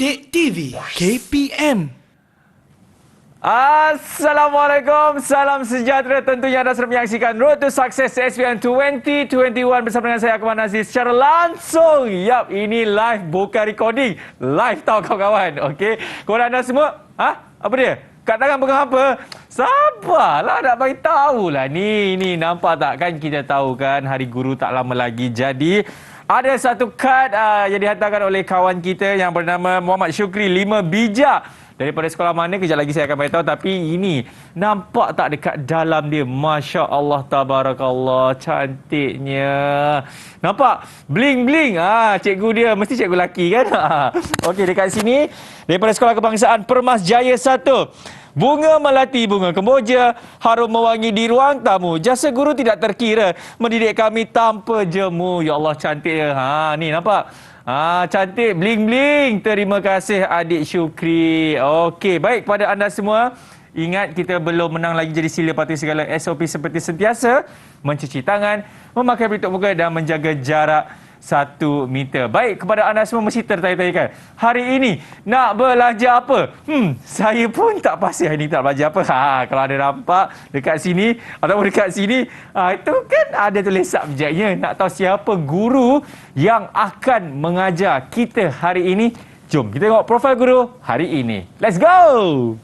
Didik TV KPM. Assalamualaikum, salam sejahtera. Tentunya anda sedang menyaksikan Road to Success SPM 2021 bersama dengan saya Akmal Nazir secara langsung. Yap, ini live, bukan recording. Live tau kawan-kawan. Okey, korang anda semua, apa dia? Kat tangan pegang apa? Sabarlah nak bagi tahulah. Ni nampak tak kan, kita tahu kan Hari Guru tak lama lagi. Jadi ada satu kad yang dihantarkan oleh kawan kita yang bernama Muhammad Syukri, 5 bijak. Daripada sekolah mana, kejap lagi saya akan beritahu. Tapi ini, nampak tak dekat dalam dia? Masya Allah, tabarakallah, cantiknya. Nampak? Bling-bling. Cikgu dia, mesti cikgu lelaki kan? Okey, dekat sini, daripada Sekolah Kebangsaan Permas Jaya 1. Bunga melati bunga kemboja, harum mewangi di ruang tamu. Jasa guru tidak terkira, mendidik kami tanpa jemu. Ya Allah, cantik ya. Ni nampak? Cantik, bling-bling. Terima kasih adik Syukri. Okey, baik kepada anda semua. Ingat, kita belum menang lagi, jadi sila patuhi segala SOP seperti sentiasa. Mencuci tangan, memakai pelitup muka dan menjaga jarak 1 meter. Baik, kepada anda semua mesti tertanya-tanyakan, hari ini nak belajar apa? Saya pun tak pasti hari ini tak belajar apa. Kalau ada nampak dekat sini ataupun dekat sini, itu kan ada tulis subjeknya. Nak tahu siapa guru yang akan mengajar kita hari ini? Jom kita tengok profil guru hari ini. Let's go!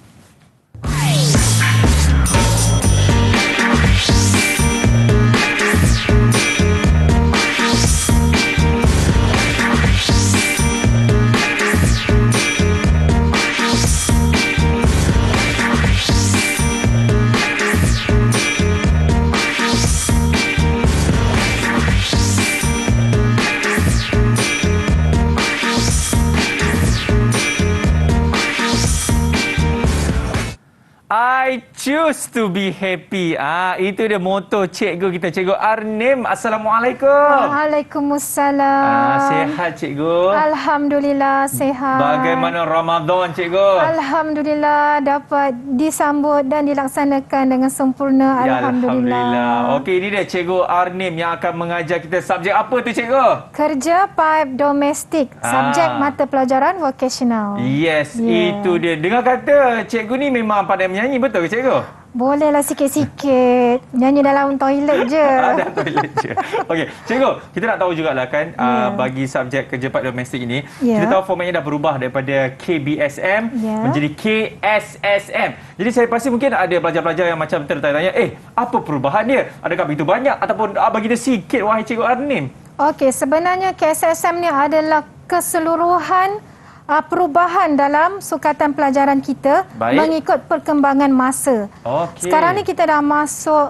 I choose to be happy. Itu dia moto cikgu kita, Cikgu Arnim. Assalamualaikum. Waalaikumsalam. Sihat cikgu? Alhamdulillah sihat. Bagaimana Ramadan cikgu? Alhamdulillah dapat disambut dan dilaksanakan dengan sempurna. Ya, Alhamdulillah. Okey, ini dia Cikgu Arnim yang akan mengajar kita subjek apa tu cikgu? Kerja paip domestik, subjek mata pelajaran vocational. Yes, itu dia. Dengar kata cikgu ni memang pandai menyanyi, betul ke cikgu? Bolehlah sikit-sikit. Nyanyi dalam toilet je. Dalam toilet je. Okey, cikgu, kita nak tahu jugalah kan, bagi subjek kerja paip domestik ini, kita tahu formatnya dah berubah daripada KBSM menjadi KSSM. Jadi saya pasti mungkin ada pelajar-pelajar yang macam tertanya-tanya, apa perubahan dia? Adakah begitu banyak ataupun bagi dia sikit, wahai Cikgu Arnim? Okey, sebenarnya KSSM ni adalah keseluruhan perubahan dalam sukatan pelajaran kita mengikut perkembangan masa. Sekarang ni kita dah masuk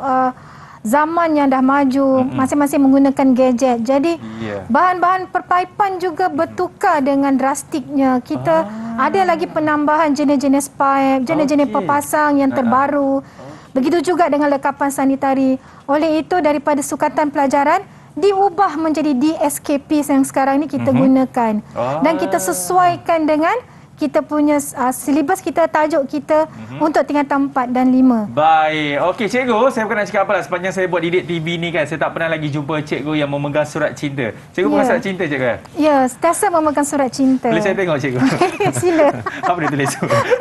zaman yang dah maju, masing-masing menggunakan gadget. Jadi bahan-bahan perpaipan juga bertukar dengan drastiknya. Kita ada lagi penambahan jenis-jenis paip, jenis-jenis pepasang yang terbaru. Begitu juga dengan lekapan sanitari. Oleh itu, daripada sukatan pelajaran diubah menjadi DSKP yang sekarang ni kita gunakan. Dan kita sesuaikan dengan kita punya silibus kita, tajuk kita untuk tingkatan 4 dan 5. Baik. Okey cikgu, saya bukan nak cakap apalah. Sepanjang saya buat Didik TV ni kan, saya tak pernah lagi jumpa cikgu yang memegang surat cinta. Cikgu memegang surat cinta cikgu? Ya, sentiasa memegang surat cinta. Boleh saya tengok cikgu? Sila. Apa dia tulis?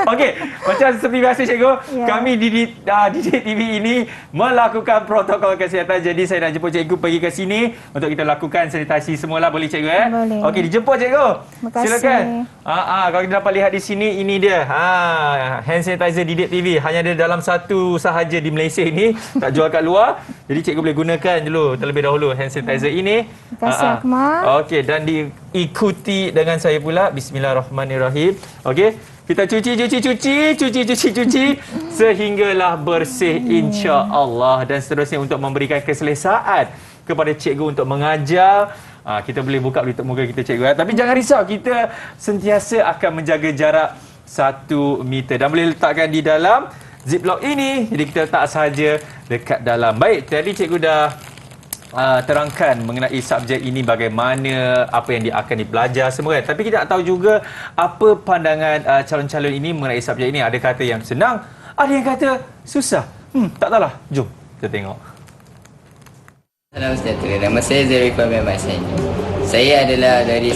Okey, macam seperti biasa cikgu, kami Didik TV ini melakukan protokol kesihatan. Jadi saya nak jemput cikgu pergi ke sini untuk kita lakukan sanitasi semualah. Boleh cikgu? Boleh. Okey, dijemput cikgu. Terima kasih. Silakan. Kalau kita dapat lihat di sini, ini dia. Hand sanitizer Didik TV. Hanya ada dalam satu sahaja di Malaysia ini. Tak jual kat luar. Jadi cikgu boleh gunakan dulu terlebih dahulu hand sanitizer ini. Terima kasih Akmal. Okey, dan diikuti dengan saya pula. Bismillahirrahmanirrahim. Okey. Kita cuci sehinggalah bersih insya-Allah, dan seterusnya untuk memberikan keselesaan kepada cikgu untuk mengajar. Kita boleh buka pelitup muka kita cikgu. Tapi jangan risau, kita sentiasa akan menjaga jarak 1 meter dan boleh letakkan di dalam ziplock ini. Jadi kita letak sahaja dekat dalam. Baik, tadi cikgu dah terangkan mengenai subjek ini, bagaimana, apa yang dia akan dipelajar semua kan. Tapi kita nak tahu juga apa pandangan calon-calon ini mengenai subjek ini. Ada kata yang senang, ada yang kata susah. Tak tahulah. Jom kita tengok. Salam sejahtera. Nama saya Zerifah bin Masani. Saya adalah dari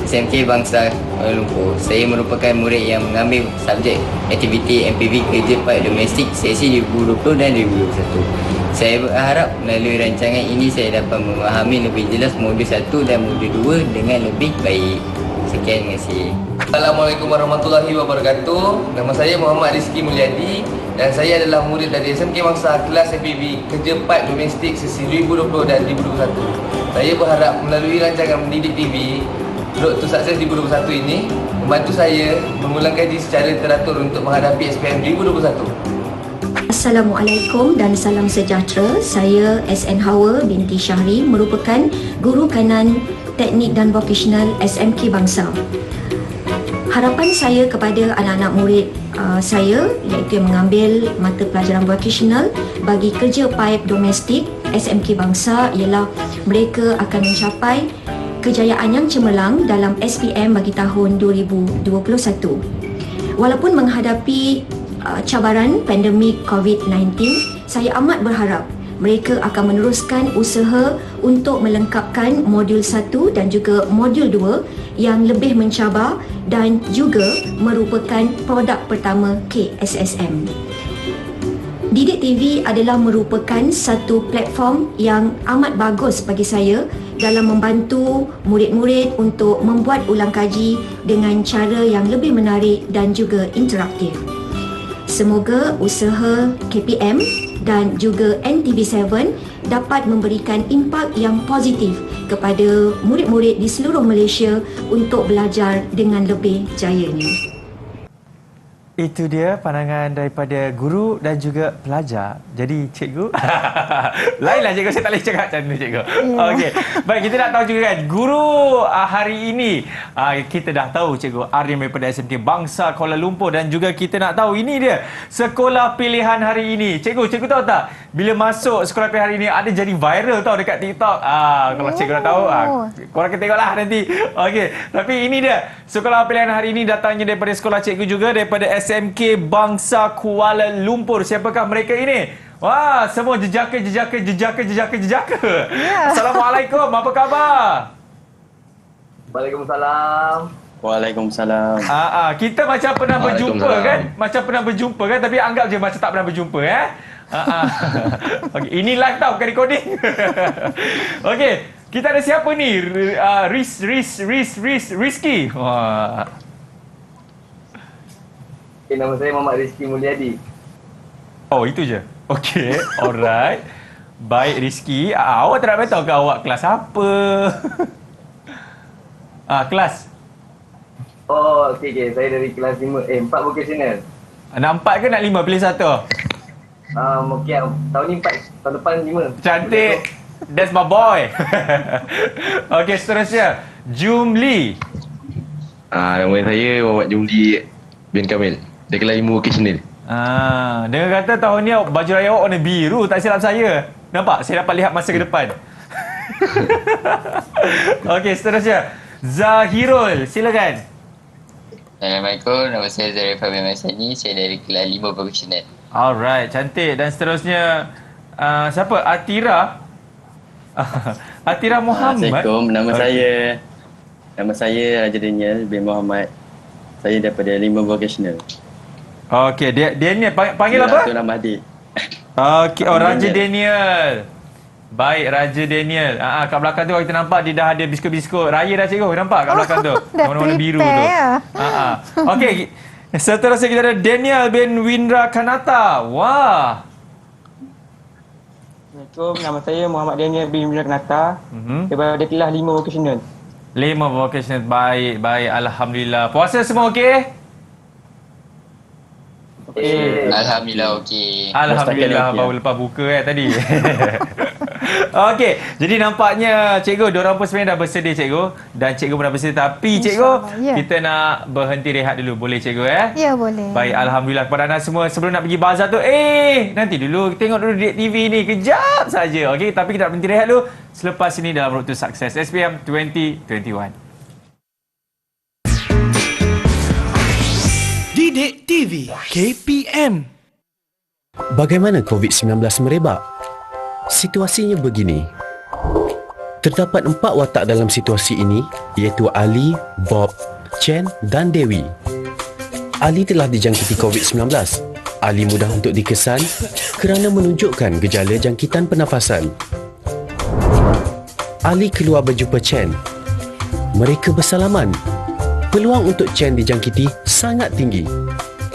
SMK Bangsa Kuala Lumpur. Saya merupakan murid yang mengambil subjek aktiviti MPV Kerja Part Domestik sesi 2020 dan 2021. Saya berharap melalui rancangan ini saya dapat memahami lebih jelas modul 1 dan modul 2 dengan lebih baik. Sekian, terima kasih. Assalamualaikum warahmatullahi wabarakatuh. Nama saya Muhammad Rizki Mulyadi dan saya adalah murid dari SMK Bangsa kelas MPV Kerja Part Domestik sesi 2020 dan 2021. Saya berharap melalui rancangan Mendidik TV Road to Success 2021 ini membantu saya mengulang kaji secara teratur untuk menghadapi SPM 2021. Assalamualaikum dan salam sejahtera. Saya SN Hawa binti Syahri merupakan guru kanan teknik dan vocational SMK Bangsa. Harapan saya kepada anak-anak murid saya iaitu yang mengambil mata pelajaran vocational bagi kerja paip domestik SMK Bangsa ialah mereka akan mencapai kejayaan yang cemerlang dalam SPM bagi tahun 2021. Walaupun menghadapi cabaran pandemik COVID-19, saya amat berharap mereka akan meneruskan usaha untuk melengkapkan modul 1 dan juga modul 2 yang lebih mencabar dan juga merupakan produk pertama KSSM. Didik TV adalah merupakan satu platform yang amat bagus bagi saya dalam membantu murid-murid untuk membuat ulang kaji dengan cara yang lebih menarik dan juga interaktif. Semoga usaha KPM dan juga NTV7 dapat memberikan impak yang positif kepada murid-murid di seluruh Malaysia untuk belajar dengan lebih jayanya. Itu dia pandangan daripada guru dan juga pelajar. Jadi cikgu lainlah cikgu, saya tak boleh cakap macam tu cikgu. Okey. Baik, kita nak tahu juga kan guru hari ini kita dah tahu cikgu Aryan daripada SMK Bangsa Kuala Lumpur dan juga kita nak tahu ini dia sekolah pilihan hari ini. Cikgu tahu tak bila masuk sekolah pilihan hari ini ada jadi viral tau dekat TikTok. Kalau cikgu nak tahu korang akan tengoklah nanti. Okey. Tapi ini dia sekolah pilihan hari ini datangnya daripada sekolah cikgu juga daripada SMK Bangsa Kuala Lumpur. Siapakah mereka ini? Wah, semua jejaka. Yeah. Assalamualaikum, apa khabar? Waalaikumsalam. Waalaikumsalam. Kita macam pernah berjumpa kan? Macam pernah berjumpa kan? Tapi anggap je macam tak pernah berjumpa Okay, ini live tau, bukan recording. Okey, kita ada siapa ni? Rizky. Wah. Nama saya Muhammad Rizki Mulyadi. Oh, itu je. Okey, alright. Baik Rizky, awak tak nak beritahu ke awak kelas apa? Kelas. Oh, okey. Saya dari kelas 4 vocational. Nak 4 ke nak 5? Pilih satu. Okey, tahun ni 4, tahun depan 5. Cantik. That's my boy. Okey, seterusnya. Jumli. Nama saya Muhammad Jumli bin Kamil. Dari kelas 5 vocational. Dengar kata tahun ni baju raya awak warna biru, tak silap saya. Nampak? Saya dapat lihat masa ke depan. Okey, seterusnya. Zahirul, silakan. Assalamualaikum, nama saya Zarif Fabian Masani. Saya dari kelas 5 vocational. Alright, cantik. Dan seterusnya, siapa? Atira. Atira Muhammad. Assalamualaikum, nama saya Raja Daniel bin Muhammad. Saya daripada 5 vocational. Okey, dia ni panggil apa? Tuan Mahdi. Okey, Raja Daniel. Baik, Raja Daniel. Kat belakang tu kita nampak dia dah ada biskut-biskut raya dah cikgu. Nampak kat belakang tu? Warna-warna biru tu. Okey, seterusnya kita ada Daniel bin Windra Kanata. Wah. Assalamualaikum, nama saya Muhammad Daniel bin Windra Kanata. Daripada kelas 5 vocational. 5 vocational. Baik. Alhamdulillah. Puasa semua okey? Alhamdulillah okey. Alhamdulillah, baru lepas buka tadi. Okey, jadi nampaknya cikgu, diorang pun sebenarnya dah bersedia cikgu. Dan cikgu pun dah bersedia. Tapi cikgu, kita nak berhenti rehat dulu. Boleh cikgu Ya, boleh. Baik, Alhamdulillah kepada anda semua. Sebelum nak pergi bazar tu, nanti dulu tengok dulu Didik TV ni. Kejap saja. Okey, tapi kita nak berhenti rehat dulu. Selepas ini dalam Road to Success SPM 2021. Didik TV KPM. Bagaimana COVID-19 merebak? Situasinya begini. Terdapat 4 watak dalam situasi ini, iaitu Ali, Bob, Chen dan Dewi. Ali telah dijangkiti COVID-19. Ali mudah untuk dikesan kerana menunjukkan gejala jangkitan pernafasan. Ali keluar berjumpa Chen. Mereka bersalaman. Peluang untuk Chen dijangkiti sangat tinggi.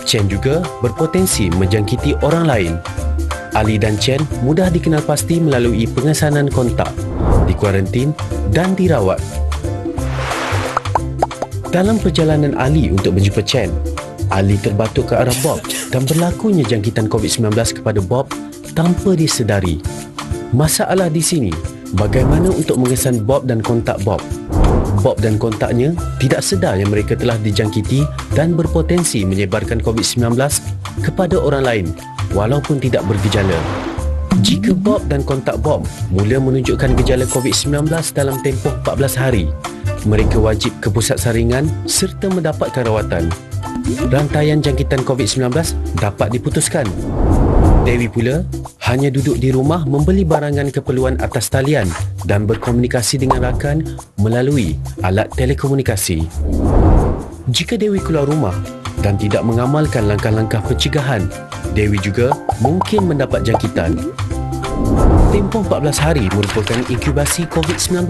Chen juga berpotensi menjangkiti orang lain. Ali dan Chen mudah dikenal pasti melalui pengesanan kontak, dikuarantin dan dirawat. Dalam perjalanan Ali untuk berjumpa Chen, Ali terbatuk ke arah Bob dan berlakunya jangkitan COVID-19 kepada Bob tanpa disedari. Masalah di sini, bagaimana untuk mengesan Bob dan kontak Bob? Bob dan kontaknya tidak sedar yang mereka telah dijangkiti dan berpotensi menyebarkan COVID-19 kepada orang lain walaupun tidak bergejala. Jika Bob dan kontak Bob mula menunjukkan gejala COVID-19 dalam tempoh 14 hari, mereka wajib ke pusat saringan serta mendapatkan rawatan. Rantaian jangkitan COVID-19 dapat diputuskan. Dewi pula hanya duduk di rumah membeli barangan keperluan atas talian dan berkomunikasi dengan rakan melalui alat telekomunikasi. Jika Dewi keluar rumah dan tidak mengamalkan langkah-langkah pencegahan, Dewi juga mungkin mendapat jangkitan. Tempoh 14 hari merupakan inkubasi COVID-19.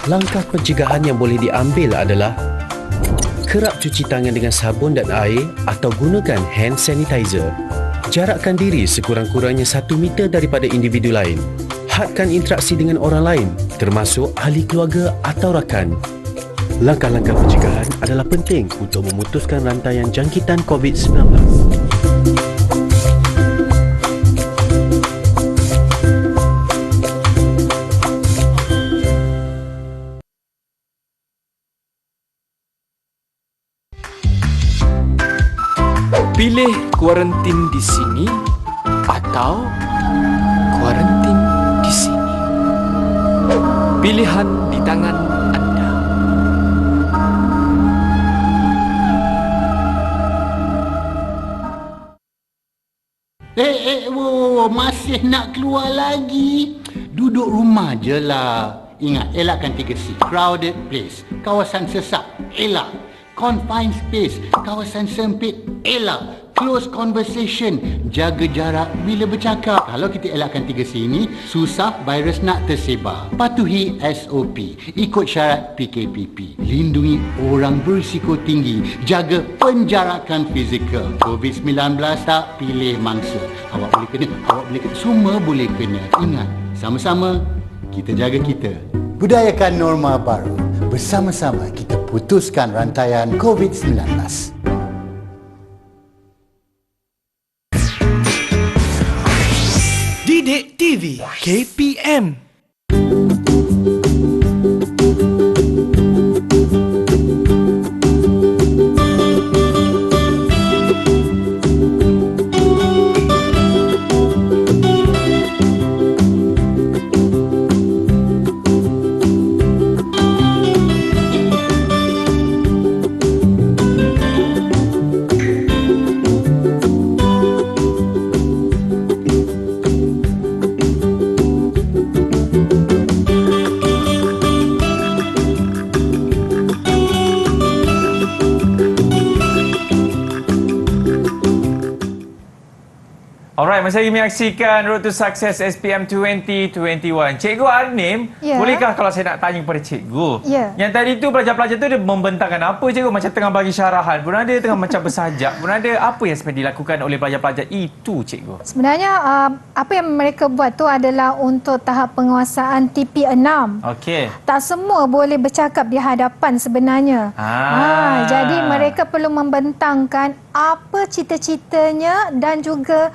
Langkah pencegahan yang boleh diambil adalah kerap cuci tangan dengan sabun dan air atau gunakan hand sanitizer. Jarakkan diri sekurang-kurangnya 1 meter daripada individu lain. Hadkan interaksi dengan orang lain, termasuk ahli keluarga atau rakan. Langkah-langkah pencegahan adalah penting untuk memutuskan rantaian jangkitan COVID-19. Pilih kuarantin di sini atau kuarantin di sini. Pilihan di tangan anda. Masih nak keluar lagi? Duduk rumah je lah. Ingat, elakkan 3C. Crowded place, kawasan sesak, elak. Confined space, kawasan sempit, elak. Close conversation, jaga jarak bila bercakap. Kalau kita elakkan 3C ini, susah virus nak tersebar. Patuhi SOP, ikut syarat PKPP. Lindungi orang berisiko tinggi, jaga penjarakan fizikal. COVID-19 tak pilih mangsa. Awak boleh kena, awak boleh kena, semua boleh kena. Ingat, sama-sama kita jaga kita. Budayakan norma baru. Bersama-sama kita putuskan rantaian COVID-19. Didik TV KPM. Alright, masa lagi menyaksikan Road to Success SPM 2021. Cikgu Arnim, bolehkah kalau saya nak tanya kepada cikgu? Yang tadi tu pelajar-pelajar tu dia membentangkan apa cikgu? Macam tengah bagi syarahan pun ada, tengah macam bersajak pun ada. Apa yang sebenarnya dilakukan oleh pelajar-pelajar itu cikgu? Sebenarnya apa yang mereka buat tu adalah untuk tahap penguasaan TP6. Okey. Tak semua boleh bercakap di hadapan sebenarnya. Jadi mereka perlu membentangkan apa cita-citanya dan juga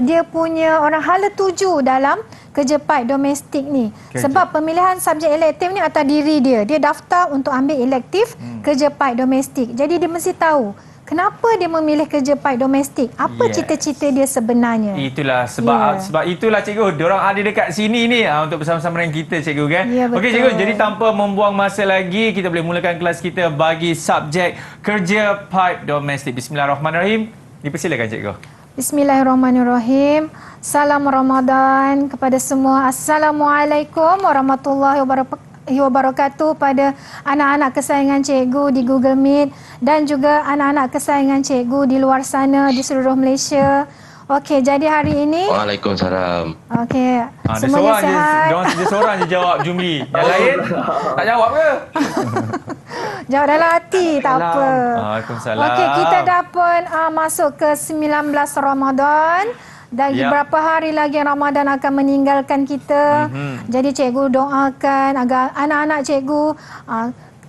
dia punya orang hala tuju dalam kerja paid domestik ni. Sebab pemilihan subjek elektif ni atas diri dia. Dia daftar untuk ambil elektif kerja paid domestik. Jadi dia mesti tahu kenapa dia memilih kerja paid domestik. Apa cita-cita dia sebenarnya. Itulah sebab itulah cikgu, diorang ada dekat sini ni untuk bersama-sama dengan kita cikgu kan. Okey cikgu, jadi tanpa membuang masa lagi, kita boleh mulakan kelas kita bagi subjek kerja paid domestik. Bismillahirrahmanirrahim. Dipersilakan cikgu. Bismillahirrahmanirrahim. Salam Ramadan kepada semua. Assalamualaikum warahmatullahi wabarakatuh pada anak-anak kesayangan cikgu di Google Meet dan juga anak-anak kesayangan cikgu di luar sana di seluruh Malaysia. Okey, jadi hari ini Waalaikumsalam. okey, semuanya sihat. Dia seorang je jawab Jumli. Yang lain tak jawab ke? Jawab dalam hati, tak apa. Waalaikumsalam. Okey, kita dah pun masuk ke 19 Ramadan. Dan beberapa hari lagi Ramadan akan meninggalkan kita. Jadi cikgu doakan agar anak-anak cikgu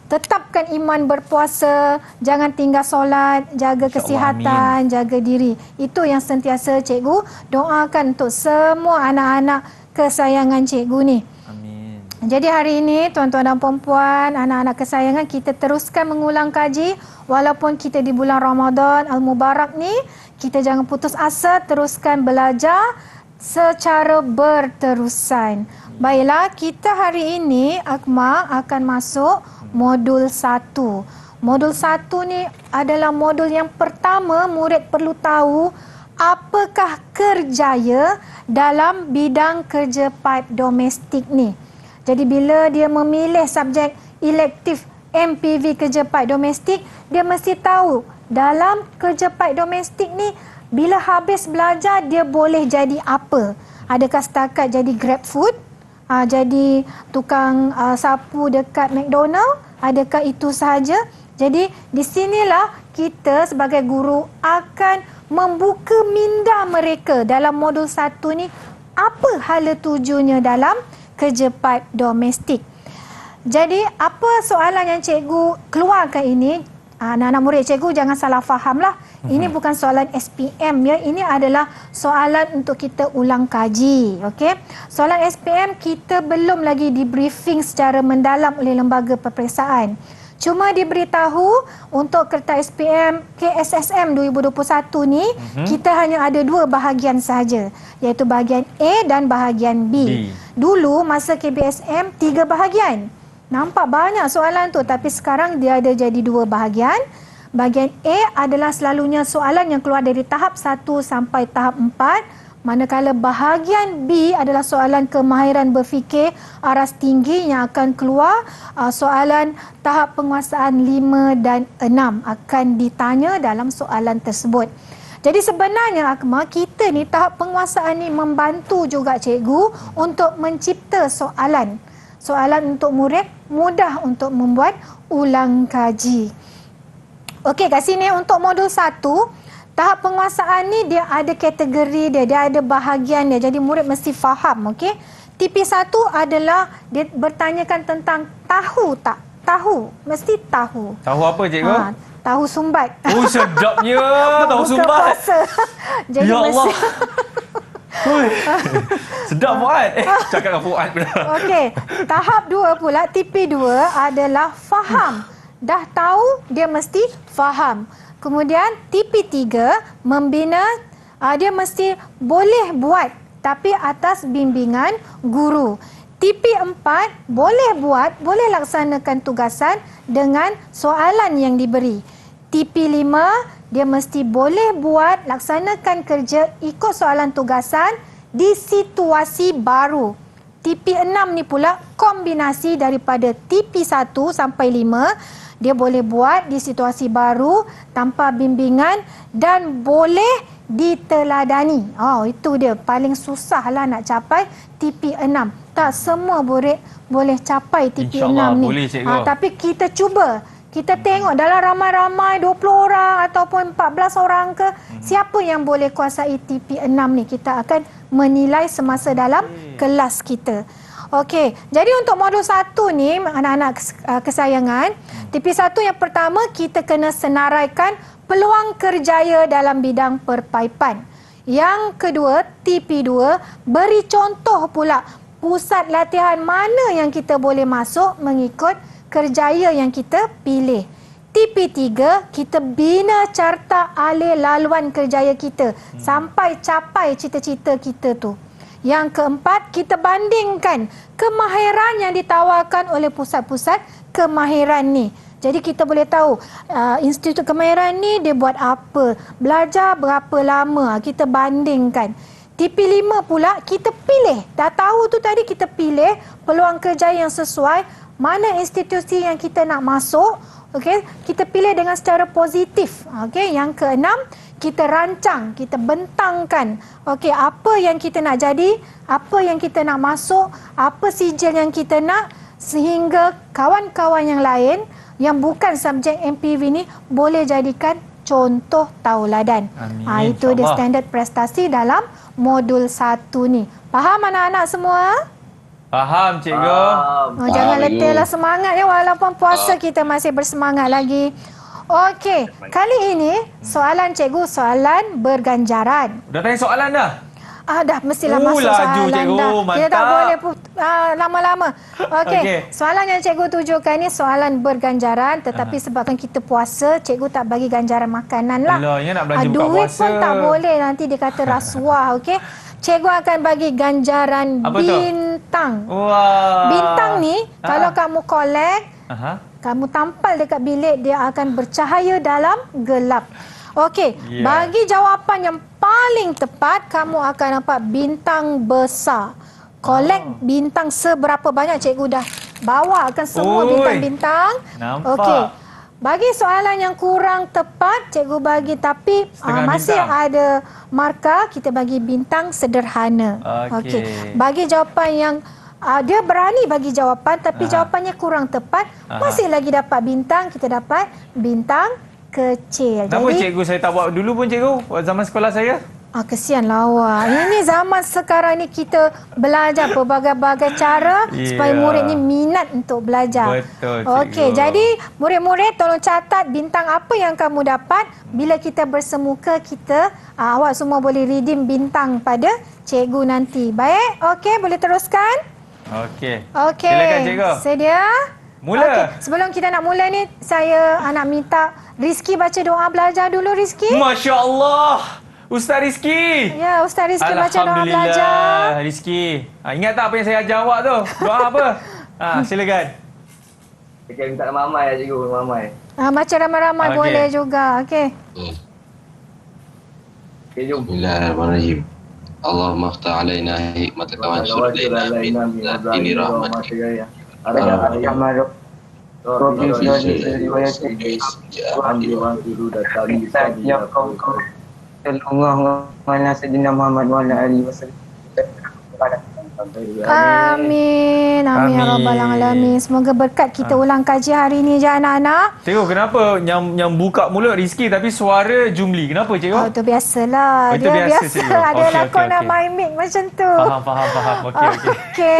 tetapkan iman berpuasa, jangan tinggal solat, jaga kesihatan, jaga diri. Itu yang sentiasa cikgu doakan untuk semua anak-anak kesayangan cikgu ni. Amin. Jadi hari ini tuan-tuan dan puan-puan, anak-anak kesayangan, kita teruskan mengulang kaji walaupun kita di bulan Ramadan Al-Mubarak ni. Kita jangan putus asa, teruskan belajar secara berterusan. Baiklah, kita hari ini Akmal akan masuk modul 1. Modul 1 ni adalah modul yang pertama murid perlu tahu apakah kerjaya dalam bidang kerja paip domestik ni. Jadi bila dia memilih subjek elektif MPV kerja paip domestik, dia mesti tahu dalam kerja paip domestik ni bila habis belajar dia boleh jadi apa? Adakah setakat jadi grab food? Jadi tukang sapu dekat McDonald? Adakah itu sahaja? Jadi di sinilah kita sebagai guru akan membuka minda mereka dalam modul 1 ni apa hala tujunya dalam kerja paip domestik. Jadi apa soalan yang cikgu keluarkan ini? Anak-anak murid cikgu jangan salah fahamlah. Ini bukan soalan SPM ya. Ini adalah soalan untuk kita ulang kaji. Okey. Soalan SPM kita belum lagi di briefing secara mendalam oleh lembaga peperiksaan. Cuma diberitahu untuk kertas SPM KSSM 2021 ni kita hanya ada 2 bahagian sahaja, iaitu bahagian A dan bahagian B. Dulu masa KBSM 3 bahagian. Nampak banyak soalan tu, tapi sekarang dia ada jadi 2 bahagian. Bahagian A adalah selalunya soalan yang keluar dari tahap 1 sampai tahap 4. Manakala bahagian B adalah soalan kemahiran berfikir aras tinggi yang akan keluar soalan tahap penguasaan 5 dan 6 akan ditanya dalam soalan tersebut. Jadi sebenarnya Akmal, kita ni tahap penguasaan ni membantu juga cikgu untuk mencipta soalan. Soalan untuk murid mudah untuk membuat ulang kaji. Okey, kat sini untuk modul 1, tahap penguasaan ni dia ada kategori dia, dia ada bahagian dia. Jadi murid mesti faham, okey? TP1 adalah dia bertanyakan tentang tahu tak? Tahu, mesti tahu. Tahu apa cikgu? Tahu sumbat. Oh, sedapnya tahu sumbat. Jadi ya Allah. Hui. Sedap Fuad. Cakap dengan Fuad pula. Okey, tahap 2 pula, TP2 adalah faham. Dah tahu, dia mesti faham. Kemudian TP3 membina, dia mesti boleh buat tapi atas bimbingan guru. TP4 boleh buat, boleh laksanakan tugasan dengan soalan yang diberi. TP5 dia mesti boleh buat, laksanakan kerja ikut soalan tugasan di situasi baru. TP6 ni pula kombinasi daripada TP1 sampai 5. Dia boleh buat di situasi baru tanpa bimbingan dan boleh diteladani. Itu dia paling susahlah nak capai TP6. Tak semua murid boleh capai TP6 ni. Boleh, tapi kita cuba. Kita tengok dalam ramai-ramai 20 orang ataupun 14 orang ke, siapa yang boleh kuasai TP6 ni. Kita akan menilai semasa dalam kelas kita. Okey, jadi untuk modul 1 ni anak-anak kesayangan, TP1 yang pertama kita kena senaraikan peluang kerjaya dalam bidang perpaipan. Yang kedua, TP2 beri contoh pula pusat latihan mana yang kita boleh masuk mengikut kerjaya yang kita pilih. TP3 kita bina carta alih laluan kerjaya kita sampai capai cita-cita kita tu. Yang keempat, kita bandingkan kemahiran yang ditawarkan oleh pusat-pusat kemahiran ni Jadi kita boleh tahu Institut Kemahiran ni dia buat apa, belajar berapa lama, kita bandingkan. TP5 pula kita pilih. Dah tahu tu tadi, kita pilih peluang kerja yang sesuai, mana institusi yang kita nak masuk. Okey, kita pilih dengan secara positif. Okey, yang keenam, kita rancang, kita bentangkan. Okey, apa yang kita nak jadi, apa yang kita nak masuk, apa sijil yang kita nak, sehingga kawan-kawan yang lain yang bukan subjek MPV ni boleh jadikan contoh tauladan. Itu dia standard prestasi dalam modul 1 ni. Faham anak-anak semua? Faham, cikgu. Jangan letihlah semangat ya, walaupun puasa kita masih bersemangat lagi. Okey, kali ini soalan cikgu soalan berganjaran. Dah tanya soalan dah? Dah mestilah masuk soalan cikgu, dah. mantap. Kita tak boleh lama-lama. Okey, soalan yang cikgu tujukan ni soalan berganjaran, tetapi sebabkan kita puasa, cikgu tak bagi ganjaran makanan lah. Alah, ingat nak belanja buka duit puasa. pun tak boleh, nanti dia kata rasuah. Okey, cikgu akan bagi ganjaran bintang. Wah. Bintang ni kalau kamu collect, kamu tampal dekat bilik, dia akan bercahaya dalam gelap. Okey, bagi jawapan yang paling tepat, kamu akan dapat bintang besar. Collect bintang seberapa banyak, cikgu dah bawa akan semua bintang-bintang. Okey. Bagi soalan yang kurang tepat, cikgu bagi tapi masih ada markah, kita bagi bintang sederhana. Okey. Bagi jawapan yang dia berani bagi jawapan tapi jawapannya kurang tepat, masih lagi dapat bintang, kita dapat bintang kecil. Kenapa cikgu saya tak buat dulu pun, cikgu? Zaman sekolah saya. Kesianlah awak. Ini zaman sekarang ni kita belajar berbagai-bagai cara supaya murid ni minat untuk belajar. Betul, okey, jadi murid-murid tolong catat bintang apa yang kamu dapat. Bila kita bersemuka, kita awak semua boleh redeem bintang pada cikgu nanti. Baik? Okey, boleh teruskan? Okey. Silakan cikgu. Sedia? Mula. Okay. Sebelum kita nak mula ni, saya nak minta Rizky baca doa belajar dulu, Rizky. Masya Allah. Ustaz Rizky. Ya, Ustaz Rizky baca doa belajar. Alhamdulillah, Rizky. Ingat tak apa yang saya ajar awak tu? Doa apa? Silakan. Okey, minta ramai ya cikgu, ramai. Baca ramai-ramai boleh juga. Okey. Okey, jom. Bismillahirrahmanirrahim. Allahumma aftah alaina hikmataka wa ansur alaina min rahmatika. Amin. Amin ya rabbal alamin. Semoga berkat kita ulang kaji hari ni je anak-anak. Cikgu, kenapa yang buka mulut Rizky tapi suara Jumli? Kenapa, cikgu? Itu biasalah. Itu Dia biasa ada lakonan main mic macam tu. Faham. Okey.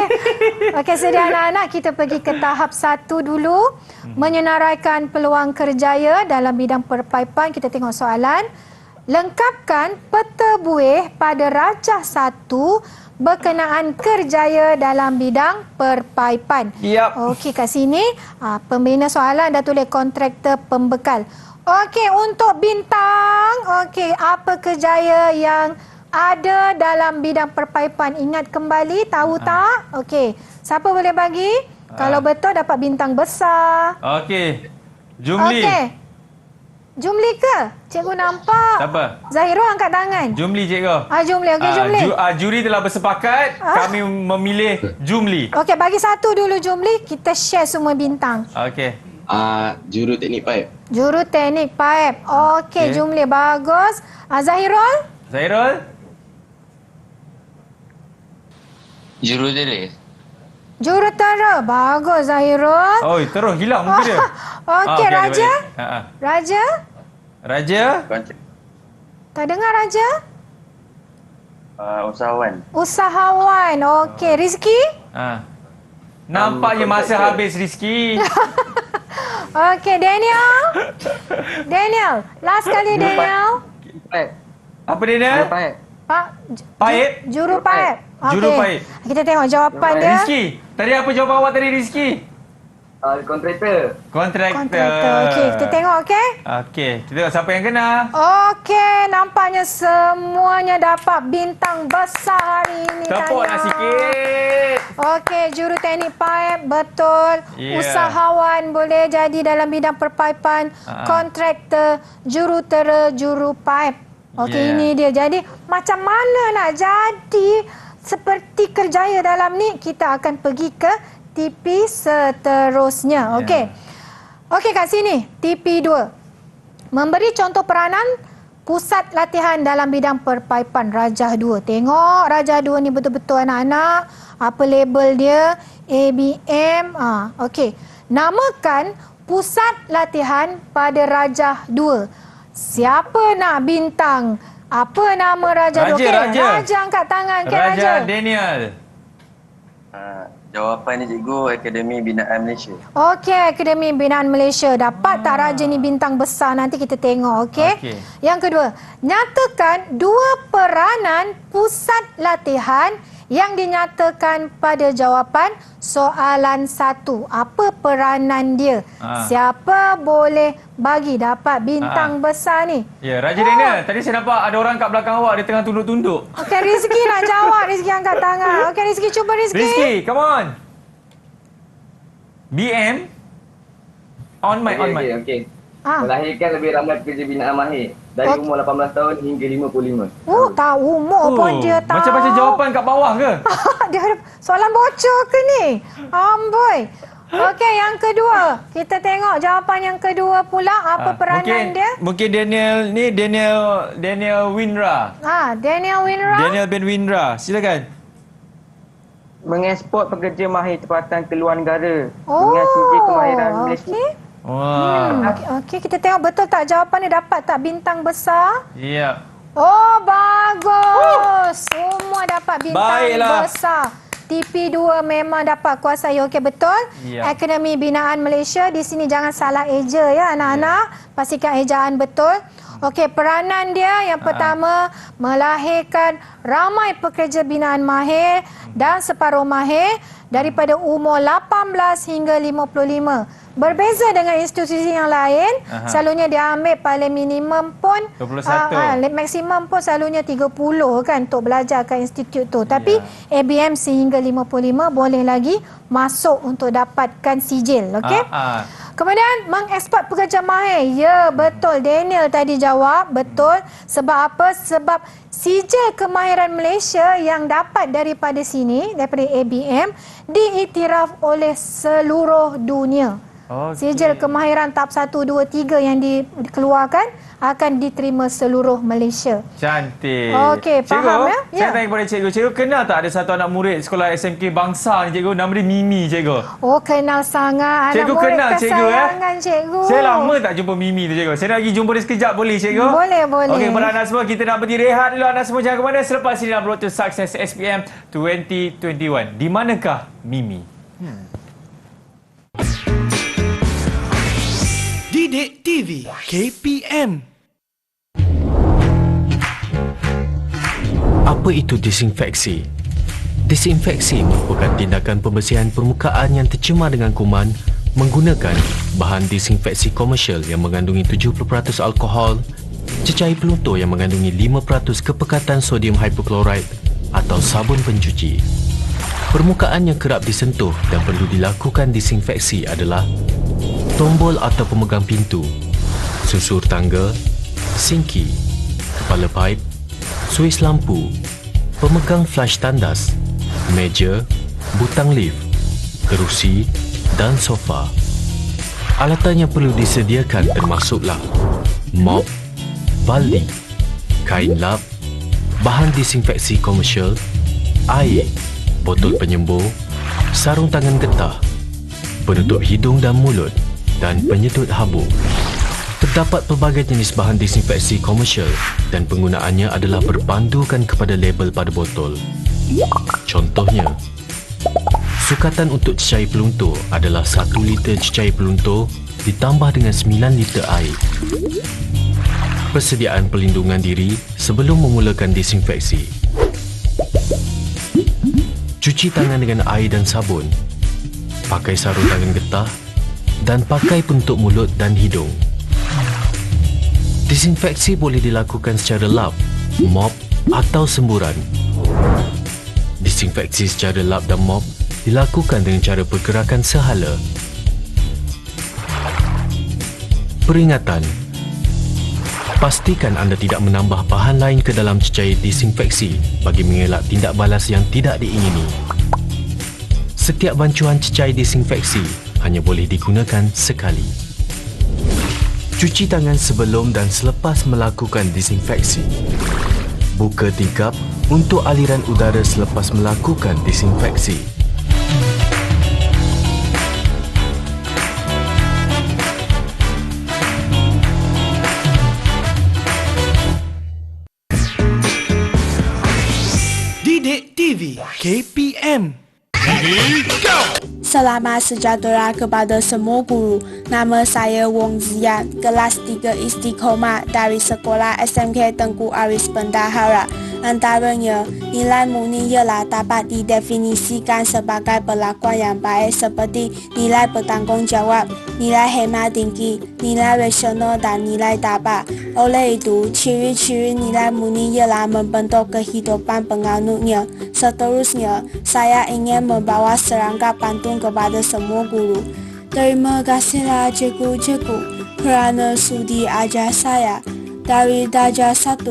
Okey, sedia anak-anak, kita pergi ke tahap 1 dulu. Menyenaraikan peluang kerjaya dalam bidang perpaipan. Kita tengok soalan. Lengkapkan peta buih pada rajah 1 berkenaan kerjaya dalam bidang perpaipan. Okey, kat sini pembina soalan dah tulis kontraktor pembekal. Okey, untuk bintang, okey, apa kerjaya yang ada dalam bidang perpaipan? Ingat kembali, tahu tak? Okey, siapa boleh bagi? Kalau betul dapat bintang besar. Okey. Jumli. Okey. Jumli ke? Cikgu nampak. Siapa? Zahirul angkat tangan. Jumli, cikgu. Jumli. Okey, Jumli. Juri telah bersepakat kami memilih Jumli. Okey, bagi satu dulu Jumli, kita share semua bintang. Okey. Juru teknik paip. Juru teknik paip. Okey, Jumli bagus. Zahirul? Juru tenis. Juru tera. Bagus Zahirul. Oh, terus hilang muka dia. Okey, Raja? Raja? Tak dengar Raja? Usahawan. Okey, Rizky? Nampaknya masa habis, Rizky. Okey, Daniel. Last kali Daniel. Apa Daniel? Paip. Juru paip. Juru paip. Kita tengok jawapan dia. Rizky, tadi apa jawapan awak tadi, Rizky? Kontraktor. Okey, kita tengok, okey? Okey, kita tengok siapa yang kena. Okey, nampaknya semuanya dapat bintang besar hari ini. Tepuklah sikit. Okey, juru teknik paip betul. Usahawan boleh jadi dalam bidang perpaipan, kontraktor, jurutera, juru paip. Okey, ini dia. Jadi macam mana nak jadi seperti kerjaya dalam ni? Kita akan pergi ke TP seterusnya. Okey. Okey, kat sini TP 2. Memberi contoh peranan pusat latihan dalam bidang perpaipan Rajah 2. Tengok Rajah 2 ni betul-betul anak-anak. Apa label dia? ABM. Okey. Namakan pusat latihan pada Rajah 2. Siapa nak bintang? Apa nama Rajah 2? Raja angkat tangan. Raja Daniel. Jawapan ni cikgu, Akademi Binaan Malaysia. Okey, Akademi Binaan Malaysia. Dapat tak Raja ni bintang besar? Nanti kita tengok, okey? Yang kedua, nyatakan 2 peranan pusat latihan yang dinyatakan pada jawapan soalan 1. Apa peranan dia? Siapa boleh bagi dapat bintang besar ni? Ya, Raja Daniel. Tadi saya nampak ada orang kat belakang awak. Dia tengah tunduk-tunduk. Okey, Rizky nak jawab. Rizky angkat tangan. Okey, Rizky, cuba Rizky. Rizky, come on. BM. On mic, on mic. Okey. Melahirkan lebih ramai pekerja binaan mahir dari umur 18 tahun hingga 55. Tahu umur pun dia tahu. Macam baca jawapan kat bawah ke? Dia ada soalan bocor ke ni? Amboi. Okey, yang kedua. Kita tengok jawapan yang kedua pula. Apa peranan dia? Mungkin Daniel ni, Daniel Winra. Daniel Winra. Daniel bin Winra. Silakan. Mengeksport pekerja mahir tempatan ke luar negara dengan sijil kemahiran Malaysia. Okey, kita tengok betul tak jawapan dia, dapat tak bintang besar? Ya. Oh, bagus. Semua dapat bintang besar. TP2 memang dapat kuasai. Okey, betul. Akademi Binaan Malaysia. Di sini jangan salah eja ya anak-anak. Pastikan ejaan betul. Okey, peranan dia yang pertama melahirkan ramai pekerja binaan mahir dan separuh mahir daripada umur 18 hingga 55. Berbeza dengan institusi yang lain, selalunya dia ambil paling minimum pun 21. Maksimum pun selalunya 30 kan untuk belajar kat institut tu. Tapi ABM sehingga 55 boleh lagi masuk untuk dapatkan sijil, okey? Kemudian mengeksport pekerja mahir. Ya, betul. Daniel tadi jawab betul. Sebab apa? Sebab sijil kemahiran Malaysia yang dapat daripada sini, daripada ABM, diiktiraf oleh seluruh dunia. Sijil kemahiran tahap 1, 2, 3 yang dikeluarkan akan diterima seluruh Malaysia. Cantik. Okey, faham ya? Saya tanya kepada cikgu. Cikgu kenal tak ada satu anak murid sekolah SMK Bangsa ni cikgu? Nama dia Mimi cikgu. Oh, kenal sangat. Cikgu anak kenal murid cikgu cikgu. Saya lama tak jumpa Mimi tu cikgu. Saya nak pergi jumpa dia sekejap boleh cikgu? Boleh. Okey, kepada anak semua kita nak pergi rehat dulu. Anak semua jangan ke mana. Selepas ini dalam Road to Success SPM 2021. Di manakah Mimi? Didik TV KPM. Apa itu disinfeksi? Disinfeksi merupakan tindakan pembersihan permukaan yang tercemar dengan kuman menggunakan bahan disinfeksi komersial yang mengandungi 70% alkohol, cecair peluntur yang mengandungi 5% kepekatan sodium hypochlorite atau sabun pencuci. Permukaan yang kerap disentuh dan perlu dilakukan disinfeksi adalah tombol atau pemegang pintu, susur tangga, sinki, kepala paip, suis lampu, pemegang flash tandas, meja, butang lift, kerusi dan sofa. Alatan yang perlu disediakan termasuklah mop, baldi, kain lap, bahan disinfeksi komersial, air, botol penyembur, sarung tangan getah, penutup hidung dan mulut dan penyedut habuk. Terdapat pelbagai jenis bahan disinfeksi komersial dan penggunaannya adalah berpandukan kepada label pada botol. Contohnya, sukatan untuk cecair peluntur adalah 1 liter cecair peluntur ditambah dengan 9 liter air. Persediaan pelindungan diri sebelum memulakan disinfeksi. Cuci tangan dengan air dan sabun. Pakai sarung tangan getah dan pakai penutup mulut dan hidung. Disinfeksi boleh dilakukan secara lap, mop atau semburan. Disinfeksi secara lap dan mop dilakukan dengan cara pergerakan sehala. Peringatan: pastikan anda tidak menambah bahan lain ke dalam cecair disinfeksi bagi mengelak tindak balas yang tidak diingini. Setiap bancuan cecair disinfeksi hanya boleh digunakan sekali. Cuci tangan sebelum dan selepas melakukan disinfeksi. Buka tingkap untuk aliran udara selepas melakukan disinfeksi. Didik TV KPM. Selamat sejahtera kepada semua guru. Nama saya Wong Zian, kelas 3 Istiqomah dari Sekolah SMK Tengku Aris Bendahara. Antaranya, nilai murni ialah dapat didefinisikan sebagai perlakuan yang baik seperti nilai bertanggungjawab, nilai hemat tinggi, nilai rasional dan nilai dapat. Oleh itu, ciri-ciri nilai murni ialah membentuk kehidupan penganutnya. Seterusnya, saya ingin membawa serangkap pantun kepada semua guru. Terima kasihlah cikgu-cikgu kerana sudi ajar saya dari darjah 1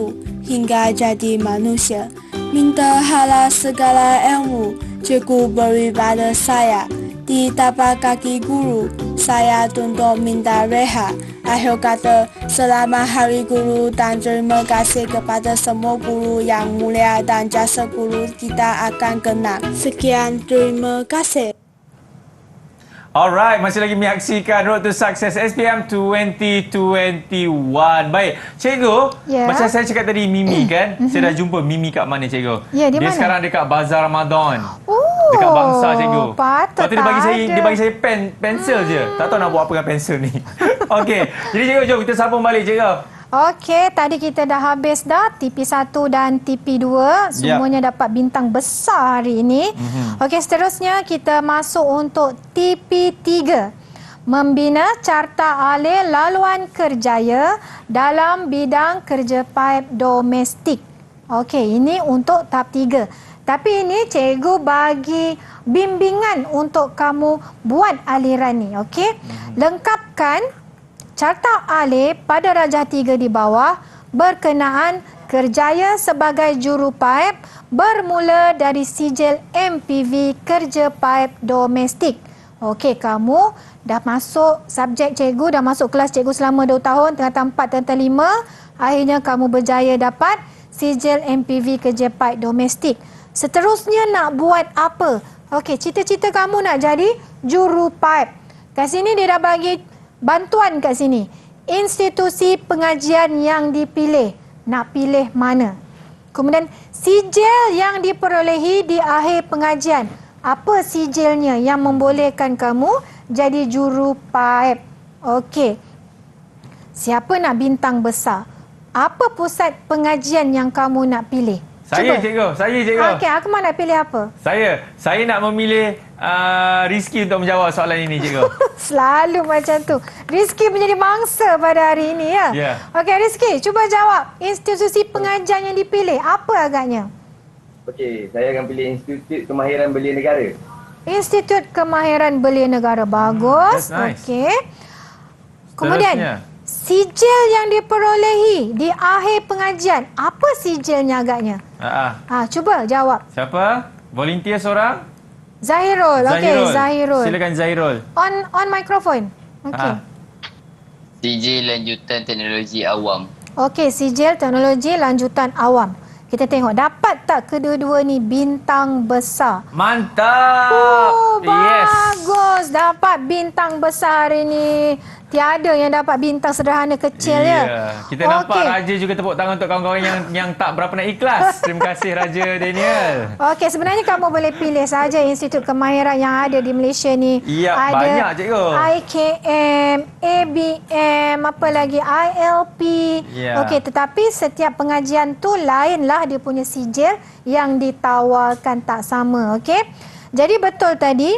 hingga jadi manusia. Minta hala segala ilmu cikgu beri pada saya. Di tapak kaki guru, saya tunduk minta rehat. Akhir kata, selamat Hari Guru dan terima kasih kepada semua guru yang mulia dan jasa guru kita akan kenal. Sekian, terima kasih. Alright, masih lagi menyaksikan Road to Success SPM 2021. Baik, cikgu, macam saya cakap tadi Mimi kan, saya dah jumpa Mimi kat mana cikgu? Ya, di dia mana? Sekarang dekat Bazar Ramadan. Oh, dekat Bangsa cikgu. Patut dia bagi saya pensel je. Tak tahu nak buat apa dengan pensel ni. Okey, jadi cikgu jom kita sambung balik cikgu. Okey, tadi kita dah habis dah TP1 dan TP2. Semuanya dapat bintang besar hari ini. Okey, seterusnya kita masuk untuk TP3. Membina carta alih laluan kerjaya dalam bidang kerja paip domestik. Okey, ini untuk tahap 3. Tapi ini cikgu bagi bimbingan untuk kamu buat aliran ni. Okey, lengkapkan carta alih pada darjah 3 di bawah berkenaan kerjaya sebagai juru paip bermula dari sijil MPV kerja paip domestik. Okey, kamu dah masuk subjek cikgu, dah masuk kelas cikgu selama 2 tahun, tingkatan 4, tingkatan 5. Akhirnya kamu berjaya dapat sijil MPV kerja paip domestik. Seterusnya nak buat apa? Okey, cita-cita kamu nak jadi juru paip. Kat sini dia dah bagi bantuan kat sini. Institusi pengajian yang dipilih. Nak pilih mana? Kemudian sijil yang diperolehi di akhir pengajian. Apa sijilnya yang membolehkan kamu jadi juru paip? Okey. Siapa nak bintang besar? Apa pusat pengajian yang kamu nak pilih? Saya cikgu. Okey, Akmal nak pilih apa? Saya nak memilih Rizky untuk menjawab soalan ini cikgu. Selalu macam tu. Rizky menjadi mangsa pada hari ini ya. Ya. Okey Rizky, cuba jawab. Institusi pengajian yang dipilih apa agaknya? Okey, saya akan pilih Institut Kemahiran Belia Negara. Institut Kemahiran Belia Negara. Bagus. Nice. Okey. Kemudian sijil yang diperolehi di akhir pengajian. Apa sijilnya agaknya? Cuba jawab. Siapa? Volunteer seorang? Zahirul. Okey, Zahirul. Silakan Zahirul. On microphone. Okey. Sijil Lanjutan Teknologi Awam. Okey, sijil teknologi lanjutan awam. Kita tengok dapat tak kedua-dua ni bintang besar. Mantap. Bagus. Dapat bintang besar hari ni. Tiada yang dapat bintang sederhana kecil ya. Kita nampak Raja juga tepuk tangan untuk kawan-kawan yang tak berapa nak ikhlas. Terima kasih Raja Daniel. Okey, sebenarnya kamu boleh pilih saja institut kemahiran yang ada di Malaysia ni. Ya, ada banyak cikgu. IKM, ABM, apa lagi ILP. Ya. Okey, tetapi setiap pengajian tu lainlah dia punya sijil yang ditawarkan tak sama. Okey. Jadi betul tadi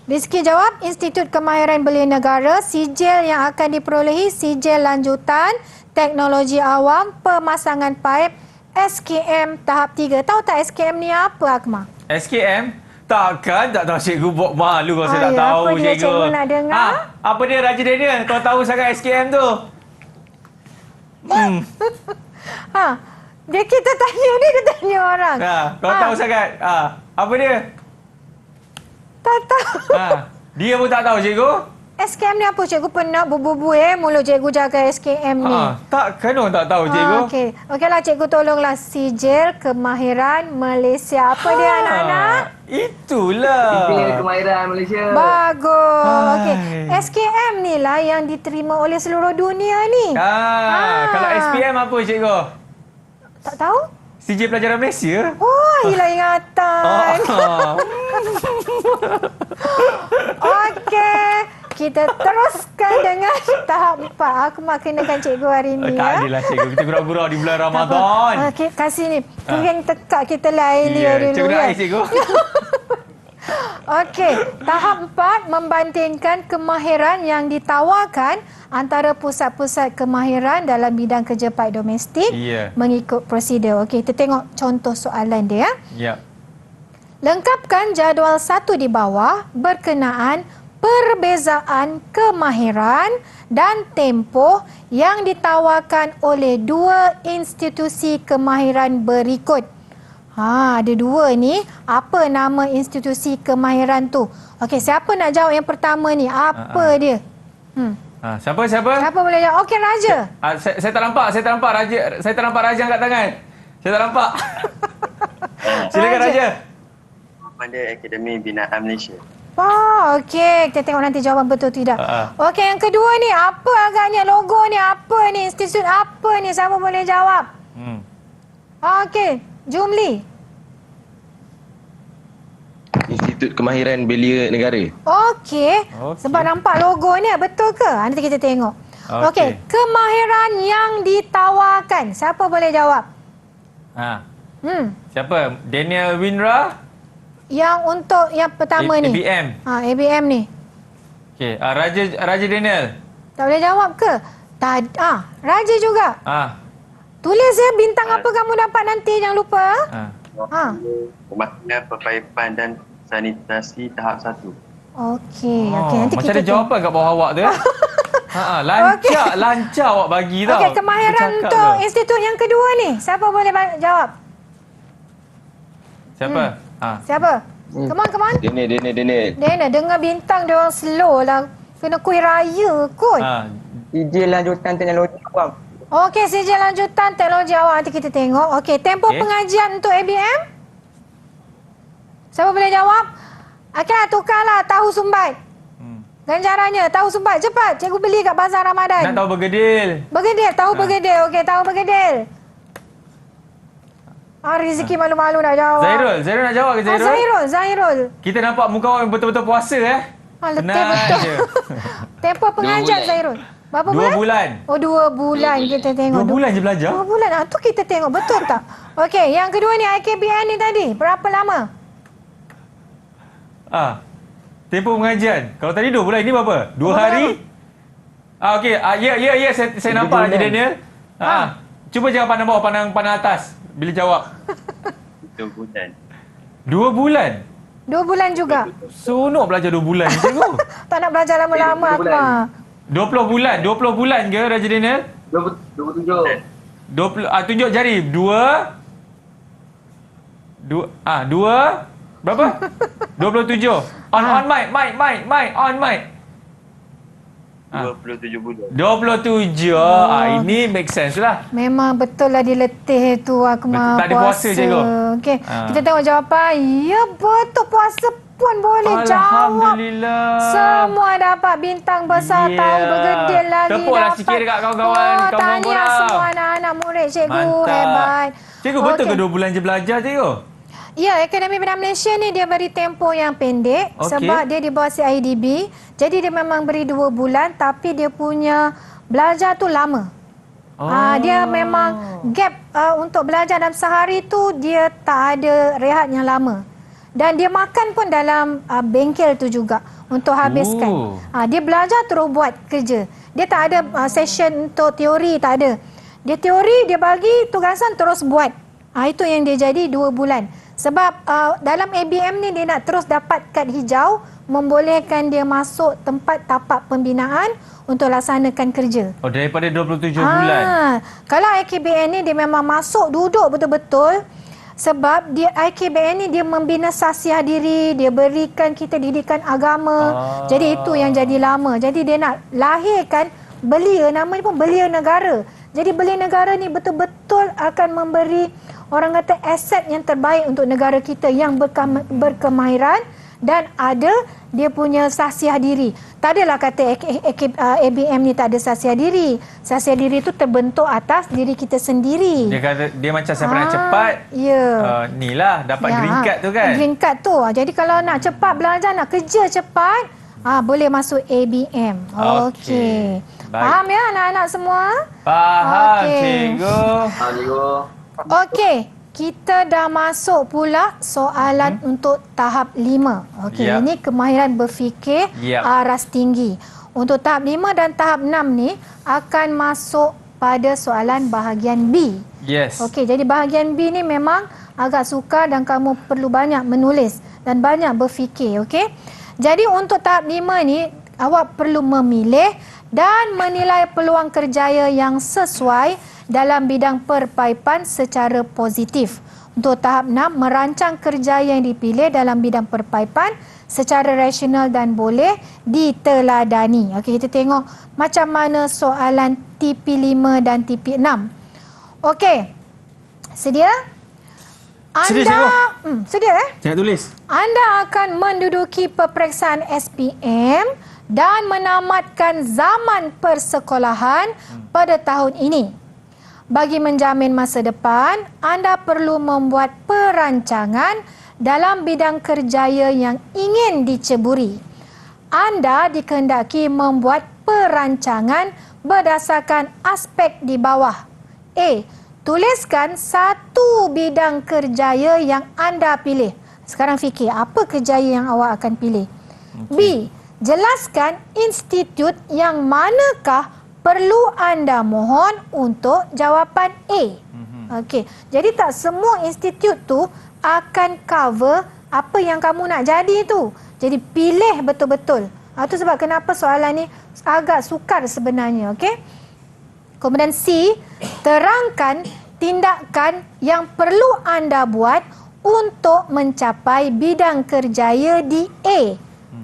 Rizky jawab Institut Kemahiran Belia Negara, sijil yang akan diperolehi sijil lanjutan teknologi awam pemasangan paip SKM tahap 3. Tahu tak SKM ni apa Akmal? SKM Takkan tak tahu cikgu, buat malu kalau saya tak tahu apa dia, cikgu. cikgu nak dengar? Apa dia Raja Daniel? Kau tahu sangat SKM tu. Dia kita tanya dia tanya orang. Kau tahu sangat. Apa dia? Tak tahu. Dia pun tak tahu cikgu. SKM ni apa? Cikgu pernah berbubu mulut cikgu jaga SKM ni. Takkan orang tak tahu cikgu. Okeylah cikgu tolonglah sijil kemahiran Malaysia. Apa dia anak-anak? Itulah. Sijil kemahiran Malaysia. Bagus. Okey. SKM ni lah yang diterima oleh seluruh dunia ni. Kalau SPM apa cikgu? Tak tahu? Sijil Pelajaran Malaysia. Hilang ingatan. Okey. Kita teruskan dengan tahap 4. Aku mak kenakan cikgu hari ni. Tak adalah cikgu. Kita gurau-gurau di bulan Ramadan. Okey, kasih ni. Tengok tekak kita lain dia dulu. Cikgu nak air cikgu. Okey, tahap 4 membandingkan kemahiran yang ditawarkan antara pusat-pusat kemahiran dalam bidang kerja paik domestik mengikut prosedur. Okey, kita tengok contoh soalan dia. Lengkapkan jadual 1 di bawah berkenaan perbezaan kemahiran dan tempoh yang ditawarkan oleh dua institusi kemahiran berikut. Ada dua ni. Apa nama institusi kemahiran tu? Okey, siapa nak jawab yang pertama ni? Apa dia? Siapa? Siapa boleh jawab? Okey, Raja. Saya tak nampak Raja. Saya tak nampak Raja angkat tangan. Saya tak nampak. Silakan Raja. Pada Akademi Binaan Malaysia. Okey. Kita tengok nanti jawapan betul tidak. Okey, yang kedua ni. Apa agaknya logo ni? Apa ni? Institut apa ni? Siapa boleh jawab? Okey. Jumli. Institut Kemahiran Belia Negara. Okey. Sebab nampak logo ni. Betul ke? Nanti kita tengok. Okey. Kemahiran yang ditawarkan. Siapa boleh jawab? Siapa? Daniel Winra? Yang untuk yang pertama ni. ABM. ABM ni. Okey, Raja Daniel. Tak boleh jawab ke? Raja juga. Tulis ya bintang apa kamu dapat nanti, jangan lupa. Pemakinan perpaipan dan sanitasi tahap 1. Okey, nanti macam ada jawapan kat bawah awak tu. Lancar awak bagi tau. Okey, kemahiran untuk institut yang kedua ni. Siapa boleh jawab? Siapa? Siapa? Come on. Daniel, dengar bintang dia orang slow lah. Kena kuih raya kot. Sijil lanjutan teknologi awam. Okey, sijil lanjutan teknologi awam. Nanti kita tengok. Okey, tempoh pengajian untuk ABM? Siapa boleh jawab? Okeylah, tukarlah tahu sumbat. Ganjarannya, tahu sumbat. Cepat, cikgu beli kat Bazar Ramadan. Nak tahu bergedil. Tahu bergedil. Okey, tahu bergedil. Rizki malu-malu nak jawab. Zairul nak jawab ke Zairul? Zairul. Kita nampak muka awak betul-betul puasa Betul. Tempoh pengajian Zairul. Berapa bulan? 2 bulan kita tengok. 2 bulan je belajar? 2 bulan. Tu kita tengok betul tak? Okey, yang kedua ni IKBN ni tadi. Berapa lama? Tempoh pengajian. Kalau tadi 2 bulan, ini berapa? 2 hari? Okey. Ya, saya nampak Raja Daniel. Cuba jangan pandang bawah, pandang atas. Bila jawab. 2 bulan. 2 bulan? 2 bulan juga. Sunuk belajar 2 bulan ni cikgu. Tak nak belajar lama-lama Akmal. 20 bulan. 20 bulan ke Raja Daniel? 27. 20 tunjuk jari. 2 berapa? 27. On mic. On mic. 27 bulan. 27. Ini make sense lah. Memang betul lah dia letih tu Akmal. Tak ada puasa cikgu. Okey, kita tengok jawapan. Ya betul, puasa pun boleh jawab. Alhamdulillah. Semua dapat bintang besar, tahu bergedil lagi. Tepuklah sikit dekat kawan-kawan. Tahniah semua anak-anak murid cikgu. Mantap. Hebat. Cikgu betul ke 2 bulan je belajar cikgu? Ya, Akademi Binaan Malaysia ni dia beri tempoh yang pendek sebab dia di bawah CIDB. Jadi dia memang beri 2 bulan tapi dia punya belajar tu lama. Dia memang gap untuk belajar dalam sehari tu dia tak ada rehat yang lama. Dan dia makan pun dalam bengkel tu juga untuk habiskan. Dia belajar terus buat kerja. Dia tak ada session untuk teori, tak ada. Dia teori, dia bagi tugasan terus buat. Itu yang dia jadi 2 bulan. Sebab dalam ABM ni dia nak terus dapat kad hijau, membolehkan dia masuk tempat tapak pembinaan untuk laksanakan kerja. Oh, daripada 27 bulan. Kalau IKBN ni dia memang masuk duduk betul-betul, sebab dia IKBN ni dia membina sasiah diri, dia berikan kita didikan agama. Jadi itu yang jadi lama. Jadi dia nak lahirkan belia, namanya pun belia negara. Jadi belia negara ni betul-betul akan memberi, orang kata, aset yang terbaik untuk negara kita yang berkemahiran dan ada dia punya sasiah diri. Tak adalah kata ABM ni tak ada sasiah diri. Sasiah diri tu terbentuk atas diri kita sendiri. Dia kata dia macam siapa nak cepat. Ya. Ni lah dapat green card tu kan. Green card tu. Jadi kalau nak cepat belajar, nak kerja cepat, boleh masuk ABM. Okey. Faham ya anak-anak semua? Faham, cikgu. Okey. Kita dah masuk pula soalan untuk tahap 5. Okey, ini kemahiran berfikir aras tinggi. Untuk tahap 5 dan tahap 6 ni akan masuk pada soalan bahagian B. Yes. Okey, jadi bahagian B ni memang agak sukar dan kamu perlu banyak menulis dan banyak berfikir, okey? Jadi untuk tahap 5 ni awak perlu memilih dan menilai peluang kerjaya yang sesuai dalam bidang perpaipan secara positif. Untuk tahap 6, merancang kerjaya yang dipilih dalam bidang perpaipan secara rasional dan boleh diteladani. Okey, kita tengok macam mana soalan TP5 dan TP6. Okey. Sedia? Sedia Saya tulis. Anda akan menduduki peperiksaan SPM dan menamatkan zaman persekolahan pada tahun ini. Bagi menjamin masa depan, anda perlu membuat perancangan dalam bidang kerjaya yang ingin diceburi. Anda dikehendaki membuat perancangan berdasarkan aspek di bawah. A. Tuliskan satu bidang kerjaya yang anda pilih. Sekarang fikir, apa kerjaya yang awak akan pilih? B. Jelaskan institut yang manakah perlu anda mohon untuk jawapan A. Okey. Jadi tak semua institut tu akan cover apa yang kamu nak jadi tu. Jadi pilih betul-betul. Itu sebab kenapa soalan ni agak sukar sebenarnya, okey? Kemudian C, terangkan tindakan yang perlu anda buat untuk mencapai bidang kerjaya di A.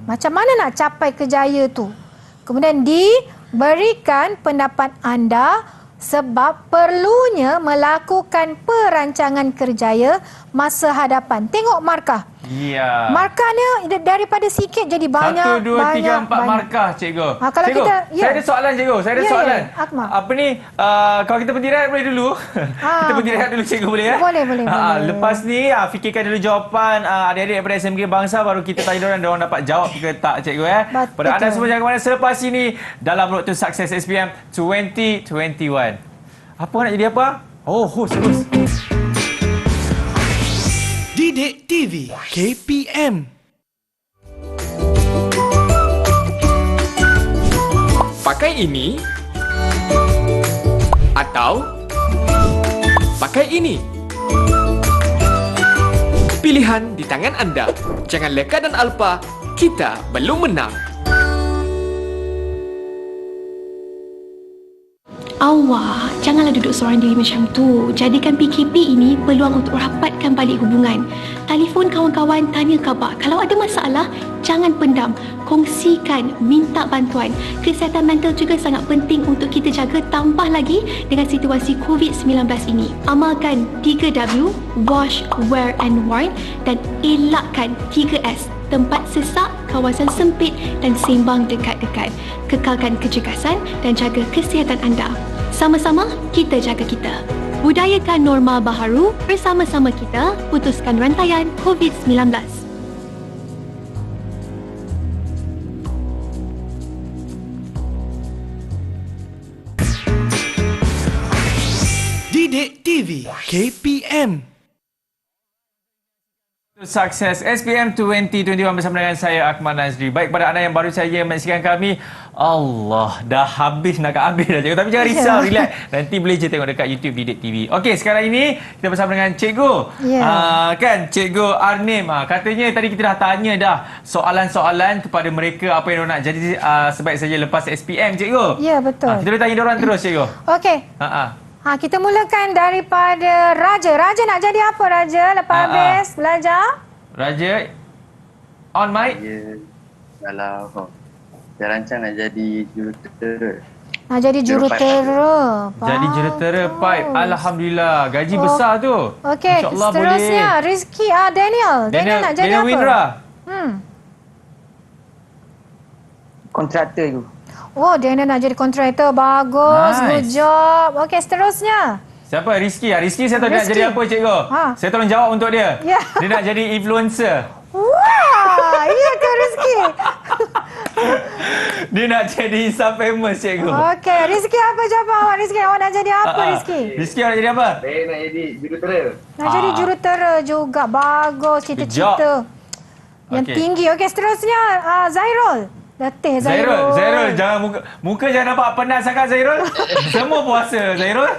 Macam mana nak capai kerjaya tu? Kemudian D, berikan pendapat anda sebab perlunya melakukan perancangan kerjaya masa hadapan. Tengok markah. Ya. Markahnya daripada sikit jadi banyak. 1, 2, 3, 4 markah, cikgu. Kalau cikgu, kita, saya ada soalan, cikgu. Saya ada soalan. Apa ni, kalau kita berhenti rehat boleh dulu? Kita berhenti rehat dulu, cikgu, boleh ya? Boleh. Lepas ni, fikirkan dulu jawapan adik-adik daripada SMK Bangsa, baru kita tanya diorang dapat jawab ke tak, cikgu ya? Pada anda semua jangan ke mana selepas ini dalam Road to Success SPM 2021. Apa nak jadi apa? Oh, host. Didik TV KPM. Pakai ini atau pakai ini. Pilihan di tangan anda. Jangan leka dan alpa, kita belum menang. Awak, janganlah duduk seorang diri macam tu. Jadikan PKP ini peluang untuk rapatkan balik hubungan. Telefon kawan-kawan, tanya khabar. Kalau ada masalah, jangan pendam. Kongsikan, minta bantuan. Kesihatan mental juga sangat penting untuk kita jaga, tambah lagi dengan situasi COVID-19 ini. Amalkan 3W, wash, wear and warn, dan elakkan 3S. Tempat sesak, kawasan sempit dan sembang dekat-dekat. Kekalkan kecergasan dan jaga kesihatan anda. Sama-sama kita jaga kita. Budayakan norma baharu, bersama-sama kita putuskan rantaian COVID-19. Didik TV KPM. Sukses SPM 2021 bersama dengan saya Akmal Nazri. Baik, kepada anda yang baru saja menyaksikan kami, Allah, dah habis nak habis dah cikgu. Tapi jangan risau, relax. Nanti boleh je tengok dekat YouTube Didik TV. Okey, sekarang ini kita bersama dengan cikgu. Kan, cikgu Arnim. Katanya tadi kita dah tanya dah soalan-soalan kepada mereka apa yang nak jadi sebaik saja lepas SPM, cikgu. Ya, betul. Kita boleh tanya diorang terus, cikgu. Okey. Kita mulakan daripada Raja. Raja nak jadi apa, Raja, lepas habis belajar? Raja, on mic. Kalau saya rancang nak jadi jurutera. Nak jadi jurutera. Jadi jurutera pipe. Alhamdulillah. Gaji besar tu. Okey, InsyaAllah seterusnya boleh. Rizky Daniel. Daniel nak jadi Daniel apa? Windra. Kontraktor tu. Oh, Daniel nak jadi kontraktor. Bagus. Nice. Good job. Okey, seterusnya. Siapa? Rizky. Rizky saya tahu dia nak jadi apa, cikgu. Saya tolong jawab untuk dia. Ya. Dia nak jadi influencer. Wah, iya ke Rizky? Dia nak jadi Insta famous, cikgu. Okey, Rizky, apa jawapan awak, Rizky? Awak nak jadi apa, Rizky? Rizky nak jadi apa? Saya nak jadi jurutera. Nak jadi jurutera juga. Bagus cita-cita. Yang tinggi. Okey, seterusnya Zairul. Letih Zairul. Zairul, jangan muka jangan nampak penat sangat, Zairul. Semua puasa, Zairul.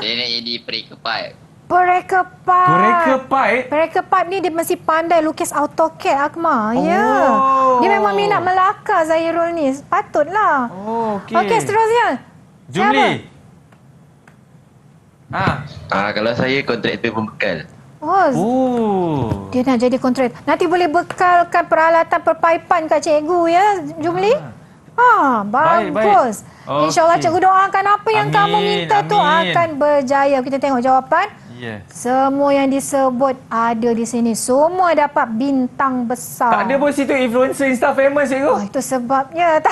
Saya nak jadi pereka pipe. Pereka pipe. Pereka pipe ni dia mesti pandai lukis AutoCAD, Akmal. Ya. Dia memang minat melakar, Zairul ni. Patutlah. Okey, seterusnya. Jumli. Kalau saya kontraktor pembekal. Dia nak jadi kontraktor. Nanti boleh bekalkan peralatan perpaipan kat cikgu, ya, Jumli? Bagus. InsyaAllah cikgu doakan apa yang kamu minta tu akan berjaya. Kita tengok jawapan. Semua yang disebut ada di sini. Semua dapat bintang besar. Tak ada pun situ influencer Insta famous, cikgu. Itu sebabnya.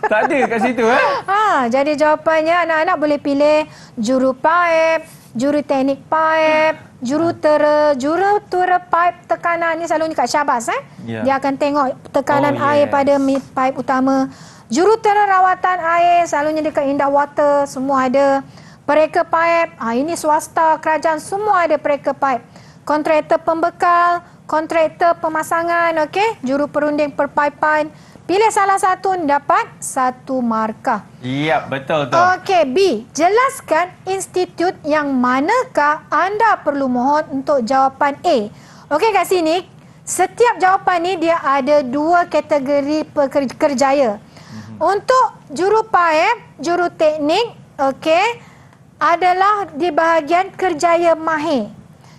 Tak ada kat situ, Jadi jawapannya anak-anak boleh pilih juru pipe, juru teknik pipe, jurutera pipe tekanan ni selalunya kat Syabas. Dia akan tengok tekanan air pada pipe utama. Jurutera rawatan air selalunya dekat Indah Water, semua ada. Pereka pipe, ini swasta, kerajaan, semua ada pereka pipe. Kontraktor pembekal, kontraktor pemasangan, okey, juru perunding perpaipan. Pilih salah satu dapat 1 markah. Ya, betul tu. Okey, B. Jelaskan institut yang manakah anda perlu mohon untuk jawapan A. Okey, kat sini, setiap jawapan ni dia ada 2 kategori kerjaya. Untuk juru pipe, juru teknik, okey, adalah di bahagian kerjaya mahir.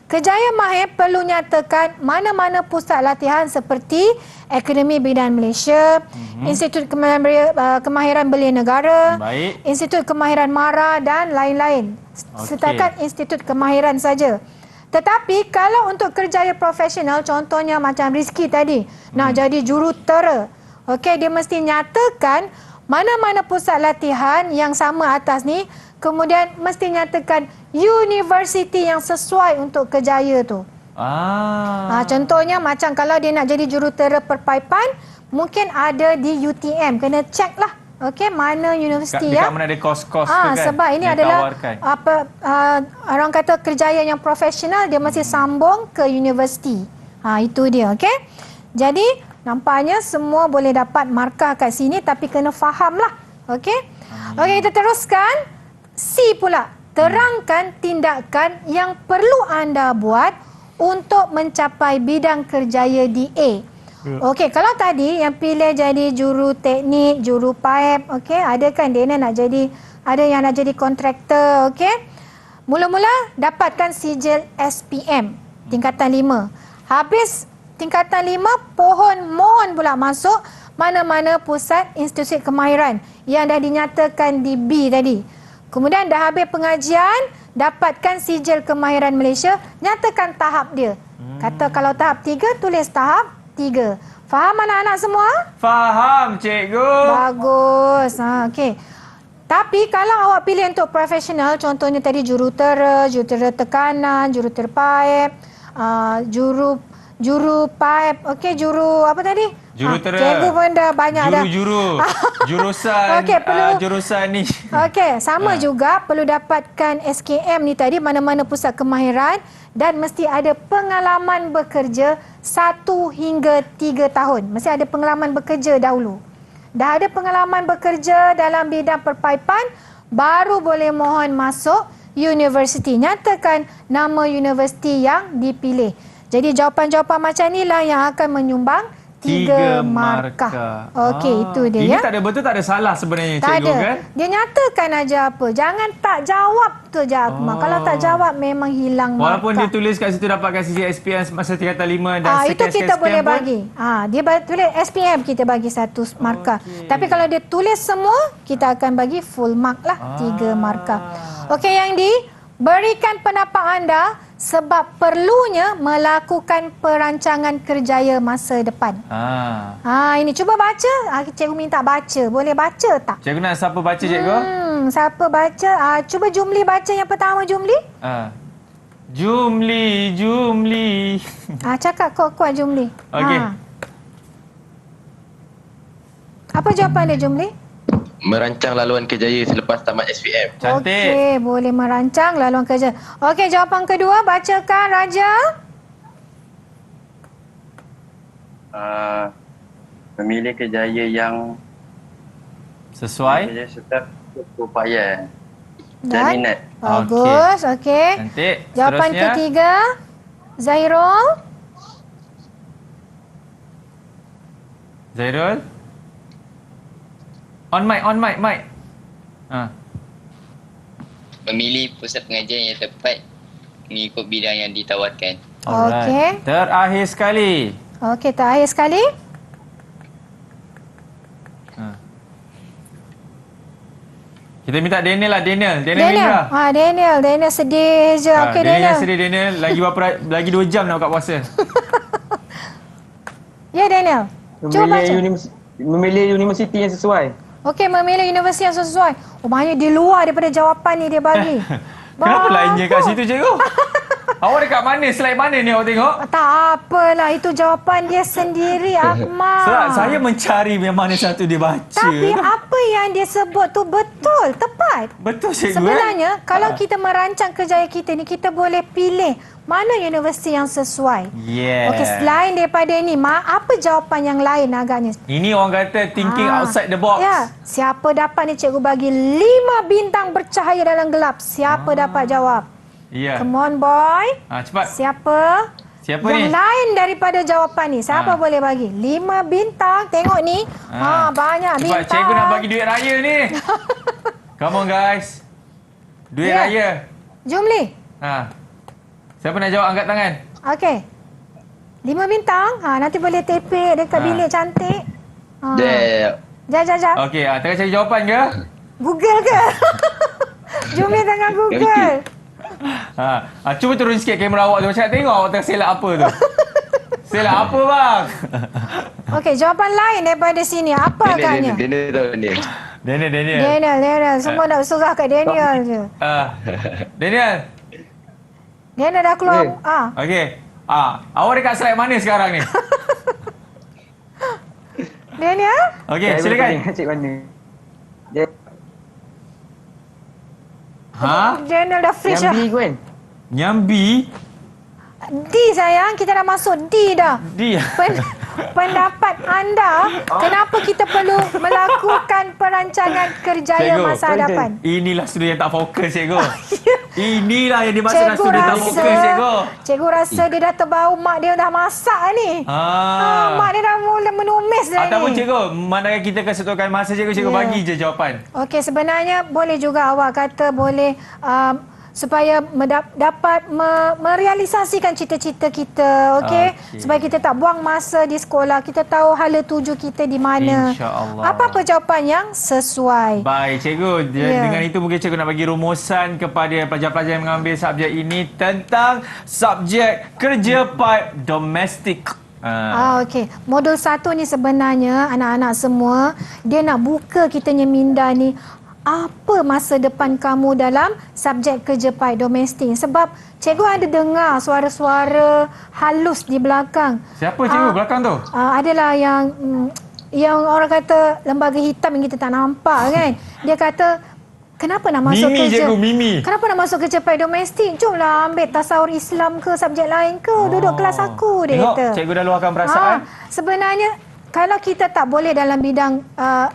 Kerjaya mahir perlu nyatakan mana-mana pusat latihan seperti Akademi Bidan Malaysia, Institut Kemahiran Belia Negara, Institut Kemahiran MARA dan lain-lain. Setakat Institut Kemahiran saja. Tetapi kalau untuk kerjaya profesional, contohnya macam Rizky tadi, nak jadi jurutera, okey, dia mesti nyatakan mana-mana pusat latihan yang sama atas ni, kemudian mesti nyatakan universiti yang sesuai untuk kerjaya tu. Contohnya macam kalau dia nak jadi jurutera perpaipan, mungkin ada di UTM. Kena check lah. Okey, mana universiti dekat mana ada kos-kos tu kan. Sebab ini adalah orang kata kerjaya yang profesional, dia mesti sambung ke universiti. Itu dia, okey. Jadi nampaknya semua boleh dapat markah kat sini, tapi kena fahamlah. Okey. Okey, kita teruskan. C pula. Terangkan tindakan yang perlu anda buat untuk mencapai bidang kerjaya di A. Okey, kalau tadi yang pilih jadi juru teknik, juru pipe, okey, ada kan dia nak jadi, ada yang nak jadi kontraktor, okey. Mula-mula dapatkan sijil SPM tingkatan 5. Habis tingkatan 5, mohon pula masuk mana-mana pusat institusi kemahiran yang dah dinyatakan di B tadi. Kemudian dah habis pengajian, dapatkan sijil kemahiran Malaysia, nyatakan tahap dia. Kata kalau tahap 3, tulis tahap 3. Faham anak-anak semua? Faham, cikgu. Bagus. Okey. Tapi kalau awak pilih untuk profesional, contohnya tadi jurutera tekanan, jurutera pipe, juru pipe, okey, juru apa tadi? Jurutera. Cikgu pun dah banyak dah. Jurusan jurusan ni. Okey, sama juga perlu dapatkan SKM ni tadi, mana-mana pusat kemahiran dan mesti ada pengalaman bekerja 1 hingga 3 tahun. Mesti ada pengalaman bekerja dahulu. Dah ada pengalaman bekerja dalam bidang perpaipan, baru boleh mohon masuk universiti. Nyatakan nama universiti yang dipilih. Jadi jawapan-jawapan macam inilah yang akan menyumbang 3 markah. Okey, itu dia. Ini tak ada betul, tak ada salah sebenarnya tak cikgu ada. kan? Dia nyatakan aja apa. Jangan tak jawab tu je Akmal. Kalau tak jawab memang hilang markah. Walaupun dia tulis kat situ dapatkan sisi SPM masa tingkatan 5 dan itu kita boleh bagi. Dia tulis SPM, kita bagi 1 markah. Tapi kalau dia tulis semua, kita akan bagi full mark lah, 3 markah. Okey, yang berikan pendapat anda sebab perlunya melakukan perancangan kerjaya masa depan. Ini cuba baca. Cikgu minta baca. Boleh baca tak? Cikgu nak siapa baca cikgu? Siapa baca? Cuba Jumli baca yang pertama, Jumli. Jumli. Cakap kuat-kuat Jumli. Okey. Apa jawapan dia, Jumli? Merancang laluan kerjaya selepas tamat SPM. Cantik. Okey, boleh merancang laluan kerja. Okey, jawapan kedua, bacakan Raja. Memilih kerjaya yang sesuai. Kerjaya serta keupayaan dan minat. Bagus, okey. Cantik. Jawapan Seterusnya. ketiga, Zairul. On mic. Memilih pusat pengajian yang tepat mengikut bidang yang ditawarkan. Okey. Terakhir sekali. Okey, terakhir sekali. Kita minta Daniel lah, Daniel Indra. Daniel sedih je. Okey, Daniel Daniel. sedih, Daniel. Lagi 2 jam nak buka puasa. Ya, Daniel. Cuba baca. Memilih universiti yang sesuai. Okey, memilih universiti yang sesuai. Maknanya di luar daripada jawapan ni dia bagi. Kenapa lainnya kat situ, cikgu? Awak dekat mana? Slide mana ni awak tengok? Tak apalah, itu jawapan dia sendiri, Akmal. Saya mencari yang mana satu dia baca. Tapi apa yang dia sebut tu betul, tepat. Betul, cikgu. Sebenarnya, kalau kita merancang kerjaya kita ni, kita boleh pilih mana universiti yang sesuai. Okey, selain daripada ini, apa jawapan yang lain agaknya? Ini orang kata thinking outside the box. Ya, siapa dapat ni cikgu bagi 5 bintang bercahaya dalam gelap. Siapa dapat jawab? Come on, boy. Cepat. Siapa yang ni? Lain daripada jawapan ni. Siapa boleh bagi? 5 bintang. Tengok ni. Banyak cepat, bintang. Cikgu nak bagi duit raya ni. Come on, guys. Duit raya. Jumli. Siapa nak jawab, angkat tangan. Okey. 5 bintang. Nanti boleh tepek dekat bilik cantik. Jap. Okey, tengah cari jawapan ke? Google ke? Jumli tengah Google. Cuba turun sikit kamera awak tu. Macam nak tengok awak tengah selak apa tu. Selak apa, bang? Okey, jawapan lain daripada sini. Apa agaknya? Daniel. Semua nak berserah kat Daniel je. Daniel dah keluar. Okey. Awak dekat slide mana sekarang ni? Daniel? Okey, silakan. Cik mana? Daniel dah freeze dah. Nyambi kan? Nyambi? D sayang, kita dah masuk D dah. D. Pendapat anda, kenapa kita perlu melakukan perancangan kerjaya masa hadapan? Inilah student yang tak fokus, cikgu. Inilah yang dimaksudkan student tak fokus, cikgu. Cikgu rasa dia dah terbau mak dia dah masak ni. Mak dia dah mula menumis dah ni. Ataupun cikgu, manakala kita kesetukan masa cikgu bagi je jawapan. Okey, sebenarnya boleh juga awak kata boleh supaya dapat merealisasikan cita-cita kita, okey? Supaya kita tak buang masa di sekolah, kita tahu hala tuju kita di mana. InsyaAllah. Apa-apa jawapan yang sesuai. Baik, cikgu. Dengan itu mungkin cikgu nak bagi rumusan kepada pelajar-pelajar yang mengambil subjek ini tentang subjek kerja paip domestik. Okey. Modul 1 ni sebenarnya anak-anak semua, dia nak buka kitanya minda ni. Apa masa depan kamu dalam subjek kerja paip domestik? Sebab cikgu ada dengar suara-suara halus di belakang. Siapa cikgu belakang tu? Adalah yang orang kata lembaga hitam yang kita tak nampak kan. Dia kata Kenapa nak masuk Mimi, kerja? cikgu, Mimi. Kenapa nak masuk kerja pihak domestik? Jomlah ambil tasawur Islam ke subjek lain ke. Duduk kelas aku, dia Tengok, kata. cikgu dah luahkan perasaan. Sebenarnya, kalau kita tak boleh dalam bidang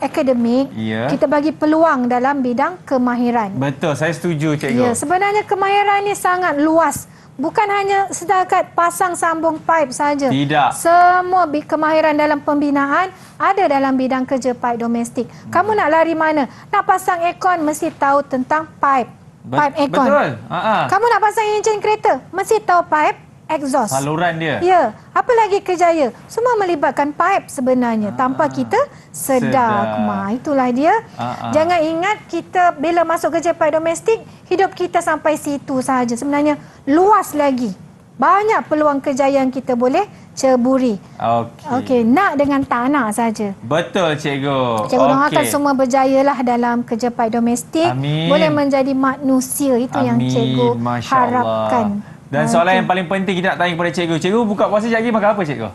akademik, kita bagi peluang dalam bidang kemahiran. Betul, saya setuju, cikgu. Ya, sebenarnya kemahiran ni sangat luas. Bukan hanya setakat pasang sambung pipe saja. Tidak. Semua kemahiran dalam pembinaan ada dalam bidang kerja pipe domestik. Kamu nak lari mana? Nak pasang aircon mesti tahu tentang pipe. Pipe aircon. Betul. Kamu nak pasang enjin kereta mesti tahu pipe exhaust. Saluran dia. Ya. Apa lagi kerjaya? Semua melibatkan pipe sebenarnya. Tanpa kita sedar. Itulah dia. Jangan ingat kita bila masuk kerja pipe domestik, hidup kita sampai situ sahaja. Sebenarnya luas lagi. Banyak peluang kerja yang kita boleh ceburi. Okey, nak dengan tak nak saja. Betul, cikgu. Cikgu doakan semua berjayalah dalam kerja pipe domestik. Amin. Boleh menjadi manusia. Itu yang cikgu harapkan. Dan soalan yang paling penting kita nak tanya kepada cikgu. Cikgu buka puasa sekejap lagi makan apa, cikgu?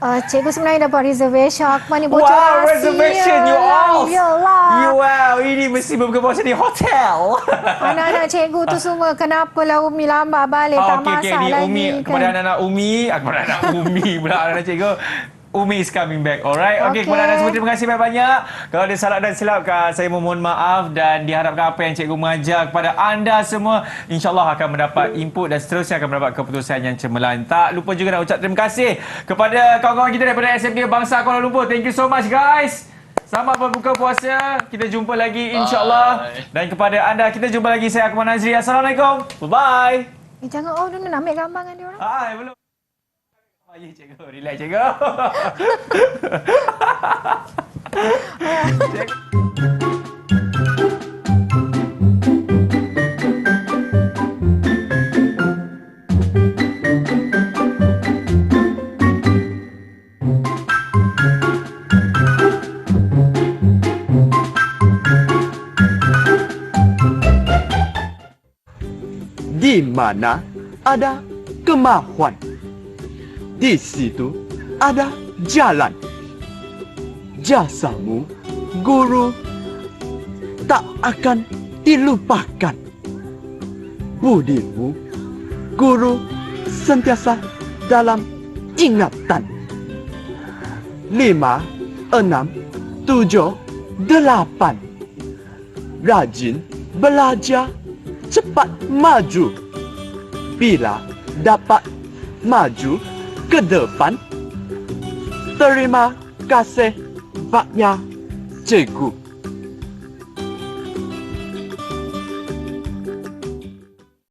Cikgu sebenarnya dapat reservation. Akmal ni bocor rahsia. Wow, reservation you all. Yalah. Wow, ini mesti berbuka puasa di hotel. Anak-anak cikgu tu semua, kenapalah Umi lambat balik, tak masak ni lagi. Umi, kan? kepada anak-anak Umi, kepada anak Umi pula, anak-anak cikgu. Umi is coming back. Alright. Okey, kepada anda semua terima kasih banyak-banyak. Kalau ada salah dan silap, saya memohon maaf dan diharapkan apa yang cikgu mengajar kepada anda semua insya-Allah akan mendapat input dan seterusnya akan mendapat keputusan yang cemerlang. Tak lupa juga nak ucap terima kasih kepada kawan-kawan kita daripada SMK Bangsa Kuala Lumpur. Thank you so much guys. Selamat berbuka puasa. Kita jumpa lagi insya-Allah. Dan kepada anda kita jumpa lagi, saya Akmal Nazri. Assalamualaikum. Bye bye. Jangan dulu nak ambil gambar dengan dia orang. Belum. Ya, cikgu. Relax, cikgu. Di mana ada kemahuan, di situ ada jalan. Jasamu, guru, tak akan dilupakan. Budimu, guru, sentiasa dalam ingatan. 5, 6, 7, 8. Rajin belajar, cepat maju. Bila dapat maju ke depan, terima kasih banyak, cikgu.